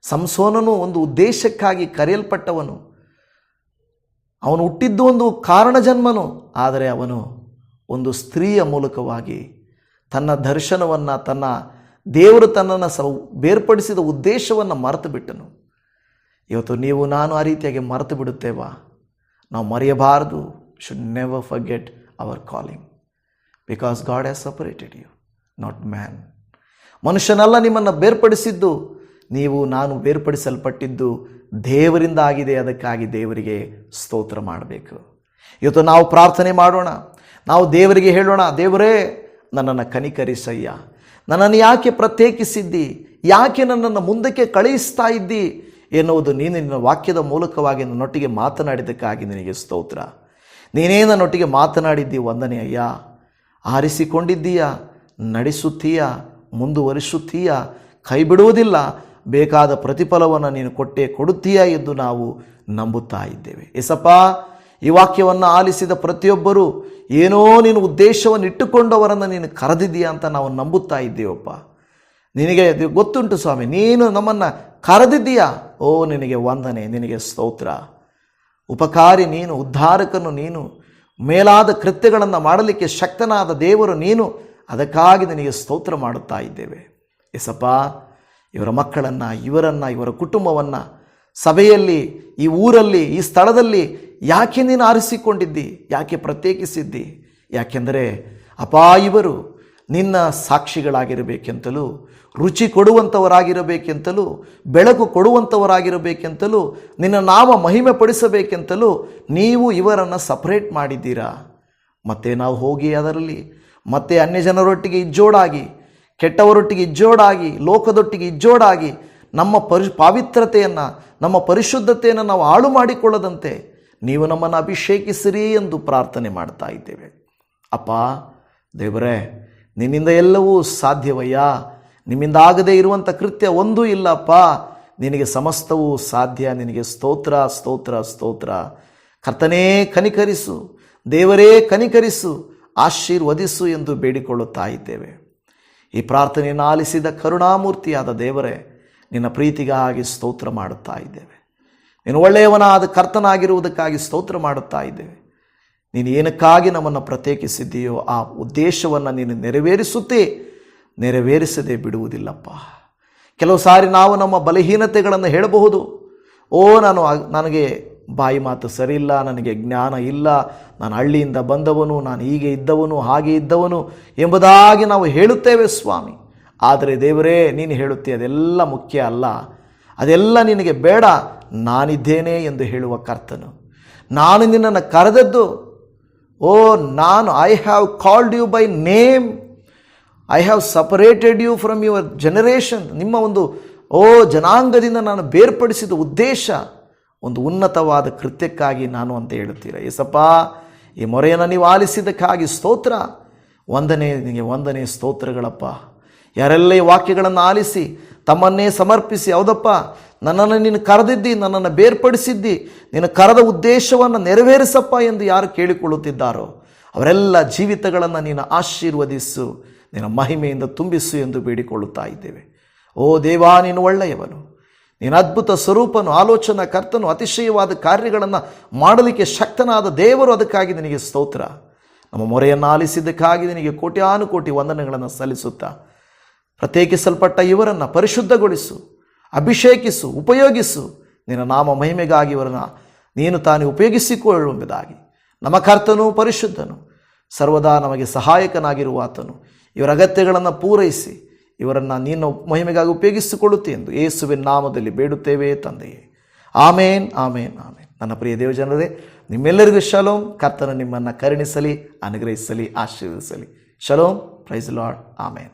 ಸಂಸೋನನು ಒಂದು ಉದ್ದೇಶಕ್ಕಾಗಿ ಕರೆಯಲ್ಪಟ್ಟವನು. ಅವನು ಹುಟ್ಟಿದ್ದು ಒಂದು ಕಾರಣ ಜನ್ಮನು. ಆದರೆ ಅವನು ಒಂದು ಸ್ತ್ರೀಯ ಮೂಲಕವಾಗಿ ತನ್ನ ದರ್ಶನವನ್ನು, ದೇವರು ತನ್ನನ್ನು ಬೇರ್ಪಡಿಸಿದ ಉದ್ದೇಶವನ್ನು ಮರೆತು ಬಿಟ್ಟನು. ಇವತ್ತು ನೀವು ನಾನು ಆ ರೀತಿಯಾಗಿ ಮರೆತು ಬಿಡುತ್ತೇವಾ? ನಾವು ಮರೆಯಬಾರದು. Should never forget our calling, because God has separated you, not man. ಮನುಷ್ಯನಲ್ಲ ನಿಮ್ಮನ್ನು ಬೇರ್ಪಡಿಸಿದ್ದು, ನಾನು ಬೇರ್ಪಡಿಸಲ್ಪಟ್ಟಿದ್ದು ದೇವರಿಂದ ಆಗಿದೆ. ಅದಕ್ಕಾಗಿ ದೇವರಿಗೆ ಸ್ತೋತ್ರ ಮಾಡಬೇಕು. ಇವತ್ತು ನಾವು ಪ್ರಾರ್ಥನೆ ಮಾಡೋಣ, ನಾವು ದೇವರಿಗೆ ಹೇಳೋಣ, ದೇವರೇ ನನ್ನನ್ನು ಕನಿಕರಿಸಯ್ಯ, ನನ್ನನ್ನು ಯಾಕೆ ಪ್ರತ್ಯೇಕಿಸಿದ್ದಿ, ಯಾಕೆ ನನ್ನನ್ನು ಮುಂದಕ್ಕೆ ಕಳುಹಿಸ್ತಾ ಇದ್ದಿ ಎನ್ನುವುದು ನೀನು ನಿನ್ನ ವಾಕ್ಯದ ಮೂಲಕವಾಗಿ ನನ್ನೊಟ್ಟಿಗೆ ಮಾತನಾಡಿದ್ದಕ್ಕಾಗಿ ನಿನಗೆ ಸ್ತೋತ್ರ. ನೀನೇ ನನ್ನೊಟ್ಟಿಗೆ ಮಾತನಾಡಿದ್ದಿ, ವಂದನೆ ಅಯ್ಯ. ಆರಿಸಿಕೊಂಡಿದ್ದೀಯ, ನಡೆಸುತ್ತೀಯ, ಮುಂದುವರಿಸುತ್ತೀಯ, ಕೈ ಬಿಡುವುದಿಲ್ಲ, ಬೇಕಾದ ಪ್ರತಿಫಲವನ್ನು ನೀನು ಕೊಡುತ್ತೀಯ ಎಂದು ನಾವು ನಂಬುತ್ತಾ ಇದ್ದೇವೆ. ಏಸಪ್ಪ, ಈ ವಾಕ್ಯವನ್ನು ಆಲಿಸಿದ ಪ್ರತಿಯೊಬ್ಬರೂ ಏನೋ ನೀನು ಉದ್ದೇಶವನ್ನು ಇಟ್ಟುಕೊಂಡವರನ್ನು ನೀನು ಕರೆದಿದ್ದೀಯ ಅಂತ ನಾವು ನಂಬುತ್ತಾ ಇದ್ದೇವಪ್ಪ. ನಿನಗೆ ಗೊತ್ತುಂಟು ಸ್ವಾಮಿ, ನೀನು ನಮ್ಮನ್ನು ಕರೆದಿದ್ದೀಯ. ಓ ನಿನಗೆ ವಂದನೆ, ನಿನಗೆ ಸ್ತೋತ್ರ. ಉಪಕಾರಿ ನೀನು, ಉದ್ಧಾರಕನು ನೀನು, ಮೇಲಾದ ಕೃತ್ಯಗಳನ್ನು ಮಾಡಲಿಕ್ಕೆ ಶಕ್ತನಾದ ದೇವರು ನೀನು. ಅದಕ್ಕಾಗಿ ನಿನಗೆ ಸ್ತೋತ್ರ ಮಾಡುತ್ತಾ ಇದ್ದೇವೆ. ಏಸಪ್ಪ, ಇವರ ಮಕ್ಕಳನ್ನು, ಇವರ ಕುಟುಂಬವನ್ನು ಸಭೆಯಲ್ಲಿ, ಈ ಊರಲ್ಲಿ, ಈ ಸ್ಥಳದಲ್ಲಿ ಯಾಕೆ ನೀನು ಆರಿಸಿಕೊಂಡಿದ್ದಿ, ಯಾಕೆ ಪ್ರತ್ಯೇಕಿಸಿದ್ದಿ? ಯಾಕೆಂದರೆ ಅಪ್ಪ, ಇವರು ನಿನ್ನ ಸಾಕ್ಷಿಗಳಾಗಿರಬೇಕೆಂತಲೂ, ರುಚಿ ಕೊಡುವಂಥವರಾಗಿರಬೇಕೆಂತಲೂ, ಬೆಳಕು ಕೊಡುವಂಥವರಾಗಿರಬೇಕೆಂತಲೂ, ನಿನ್ನ ನಾಮ ಮಹಿಮೆ ಪಡಿಸಬೇಕೆಂತಲೂ ನೀವು ಇವರನ್ನು ಸಪರೇಟ್ ಮಾಡಿದ್ದೀರಾ. ಮತ್ತು ನಾವು ಹೋಗಿ ಅದರಲ್ಲಿ ಮತ್ತೆ ಅನ್ಯ ಜನರೊಟ್ಟಿಗೆ ಇಜ್ಜೋಡಾಗಿ, ಕೆಟ್ಟವರೊಟ್ಟಿಗೆ ಇಜ್ಜೋಡಾಗಿ, ಲೋಕದೊಟ್ಟಿಗೆ ಇಜ್ಜೋಡಾಗಿ ನಮ್ಮ ಪಾವಿತ್ರತೆಯನ್ನು, ನಮ್ಮ ಪರಿಶುದ್ಧತೆಯನ್ನು ನಾವು ಹಾಳು ಮಾಡಿಕೊಳ್ಳದಂತೆ ನೀವು ನಮ್ಮನ್ನು ಅಭಿಷೇಕಿಸಿರಿ ಎಂದು ಪ್ರಾರ್ಥನೆ ಮಾಡ್ತಾ ಇದ್ದೇವೆ. ಅಪ್ಪ ದೇವರೇ, ನಿನ್ನಿಂದ ಎಲ್ಲವೂ ಸಾಧ್ಯವಯ್ಯ. ನಿಮ್ಮಿಂದ ಆಗದೇ ಇರುವಂಥ ಕೃತ್ಯ ಒಂದೂ ಇಲ್ಲಪ್ಪ. ನಿನಗೆ ಸಮಸ್ತವೂ ಸಾಧ್ಯ. ನಿನಗೆ ಸ್ತೋತ್ರ, ಸ್ತೋತ್ರ, ಸ್ತೋತ್ರ. ಕರ್ತನೇ ಕನಿಕರಿಸು, ದೇವರೇ ಕನಿಕರಿಸು, ಆಶೀರ್ವದಿಸು ಎಂದು ಬೇಡಿಕೊಳ್ಳುತ್ತಾ ಇದ್ದೇವೆ. ಈ ಪ್ರಾರ್ಥನೆಯನ್ನು ಆಲಿಸಿದ ಕರುಣಾಮೂರ್ತಿಯಾದ ದೇವರೇ, ನಿನ್ನ ಪ್ರೀತಿಗಾಗಿ ಸ್ತೋತ್ರ ಮಾಡುತ್ತಾ ಇದ್ದೇವೆ. ನೀನು ಒಳ್ಳೆಯವನಾದ ಕರ್ತನಾಗಿರುವುದಕ್ಕಾಗಿ ಸ್ತೋತ್ರ ಮಾಡುತ್ತಾ ಇದ್ದೇವೆ. ನೀನು ಏನಕ್ಕಾಗಿ ನಮ್ಮನ್ನು ಪ್ರತ್ಯೇಕಿಸಿದ್ದೀಯೋ ಆ ಉದ್ದೇಶವನ್ನು ನೀನು ನೆರವೇರಿಸದೆ ಬಿಡುವುದಿಲ್ಲಪ್ಪ. ಕೆಲವು ಸಾರಿ ನಾವು ನಮ್ಮ ಬಲಹೀನತೆಗಳನ್ನು ಹೇಳಬಹುದು. ನನಗೆ ಬಾಯಿ ಮಾತು ಸರಿ ಇಲ್ಲ, ನನಗೆ ಜ್ಞಾನ ಇಲ್ಲ, ನಾನು ಹಳ್ಳಿಯಿಂದ ಬಂದವನು, ನಾನು ಹೀಗೆ ಇದ್ದವನು, ಹಾಗೆ ಇದ್ದವನು ಎಂಬುದಾಗಿ ನಾವು ಹೇಳುತ್ತೇವೆ ಸ್ವಾಮಿ. ಆದರೆ ದೇವರೇ, ನೀನು ಹೇಳುತ್ತೆ ಅದೆಲ್ಲ ಮುಖ್ಯ ಅಲ್ಲ, ಅದೆಲ್ಲ ನಿನಗೆ ಬೇಡ. ನಾನಿದ್ದೇನೆ ಎಂದು ಹೇಳುವ ಕರ್ತನು. ನಾನು ನಿನ್ನನ್ನು ಕರೆದದ್ದು, I have called you by name, I have separated you from your generation. ನಿಮ್ಮ ಒಂದು ಜನಾಂಗದಿಂದ ನಾನು ಬೇರ್ಪಡಿಸಿದ ಉದ್ದೇಶ ಒಂದು ಉನ್ನತವಾದ ಕೃತ್ಯಕ್ಕಾಗಿ ನಾನು ಅಂತ ಹೇಳುತ್ತೀರ. ಏಸಪ್ಪ, ಈ ಮೊರೆಯನ್ನು ನೀವು ಆಲಿಸಿದ್ದಕ್ಕಾಗಿ ಸ್ತೋತ್ರ. ನಿನಗೆ ವಂದನೆ ಸ್ತೋತ್ರಗಳಪ್ಪ. ಯಾರೆಲ್ಲ ಈ ವಾಕ್ಯಗಳನ್ನು ಆಲಿಸಿ ತಮ್ಮನ್ನೇ ಸಮರ್ಪಿಸಿ, ಹೌದಪ್ಪ ನನ್ನನ್ನು ನೀನು ಕರೆದಿದ್ದಿ, ನನ್ನನ್ನು ಬೇರ್ಪಡಿಸಿದ್ದಿ, ನೀನು ಕರೆದ ಉದ್ದೇಶವನ್ನು ನೆರವೇರಿಸಪ್ಪ ಎಂದು ಯಾರು ಕೇಳಿಕೊಳ್ಳುತ್ತಿದ್ದಾರೋ ಅವರೆಲ್ಲ ಜೀವಿತಗಳನ್ನು ನೀನು ಆಶೀರ್ವದಿಸು, ನಿನ್ನ ಮಹಿಮೆಯಿಂದ ತುಂಬಿಸು ಎಂದು ಬೇಡಿಕೊಳ್ಳುತ್ತಾ ಇದ್ದೇವೆ. ಓ ದೇವಾ, ನೀನು ಒಳ್ಳೆಯವನು, ನೀನು ಅದ್ಭುತ ಸ್ವರೂಪನು, ಆಲೋಚನಾ ಕರ್ತನು, ಅತಿಶಯವಾದ ಕಾರ್ಯಗಳನ್ನು ಮಾಡಲಿಕ್ಕೆ ಶಕ್ತನಾದ ದೇವರು. ಅದಕ್ಕಾಗಿ ನಿನಗೆ ಸ್ತೋತ್ರ. ನಮ್ಮ ಮೊರೆಯನ್ನು ಆಲಿಸಿದ್ದಕ್ಕಾಗಿ ನಿನಗೆ ಕೋಟ್ಯಾನುಕೋಟಿ ವಂದನೆಗಳನ್ನು ಸಲ್ಲಿಸುತ್ತಾ, ಪ್ರತ್ಯೇಕಿಸಲ್ಪಟ್ಟ ಇವರನ್ನು ಪರಿಶುದ್ಧಗೊಳಿಸು, ಅಭಿಷೇಕಿಸು, ಉಪಯೋಗಿಸು. ನಿನ್ನ ನಾಮ ಮಹಿಮೆಗಾಗಿ ಇವರನ್ನು ನೀನು ತಾನೇ ಉಪಯೋಗಿಸಿಕೊಳ್ಳುವುದಾಗಿ ನಮ್ಮ ಕರ್ತನು, ಪರಿಶುದ್ಧನು, ಸರ್ವದಾ ನಮಗೆ ಸಹಾಯಕನಾಗಿರುವ ಆತನು ಇವರ ಅಗತ್ಯಗಳನ್ನು ಪೂರೈಸಿ ಇವರನ್ನು ನೀನು ಮಹಿಮೆಗಾಗಿ ಉಪಯೋಗಿಸಿಕೊಳ್ಳುತ್ತೆ ಎಂದು ಯೇಸುವಿನ ನಾಮದಲ್ಲಿ ಬೇಡುತ್ತೇವೆ ತಂದೆಯೇ. ಆಮೇನ್, ಆಮೇನ್, ಆಮೇನ್. ನನ್ನ ಪ್ರಿಯ ದೇವಜನರೇ, ನಿಮ್ಮೆಲ್ಲರಿಗೂ ಶಲೋಮ್. ಕರ್ತನು ನಿಮ್ಮನ್ನು ಕರುಣಿಸಲಿ, ಅನುಗ್ರಹಿಸಲಿ, ಆಶೀರ್ವದಿಸಲಿ. ಶಲೋಮ್. Praise lord. ಆಮೇನ್.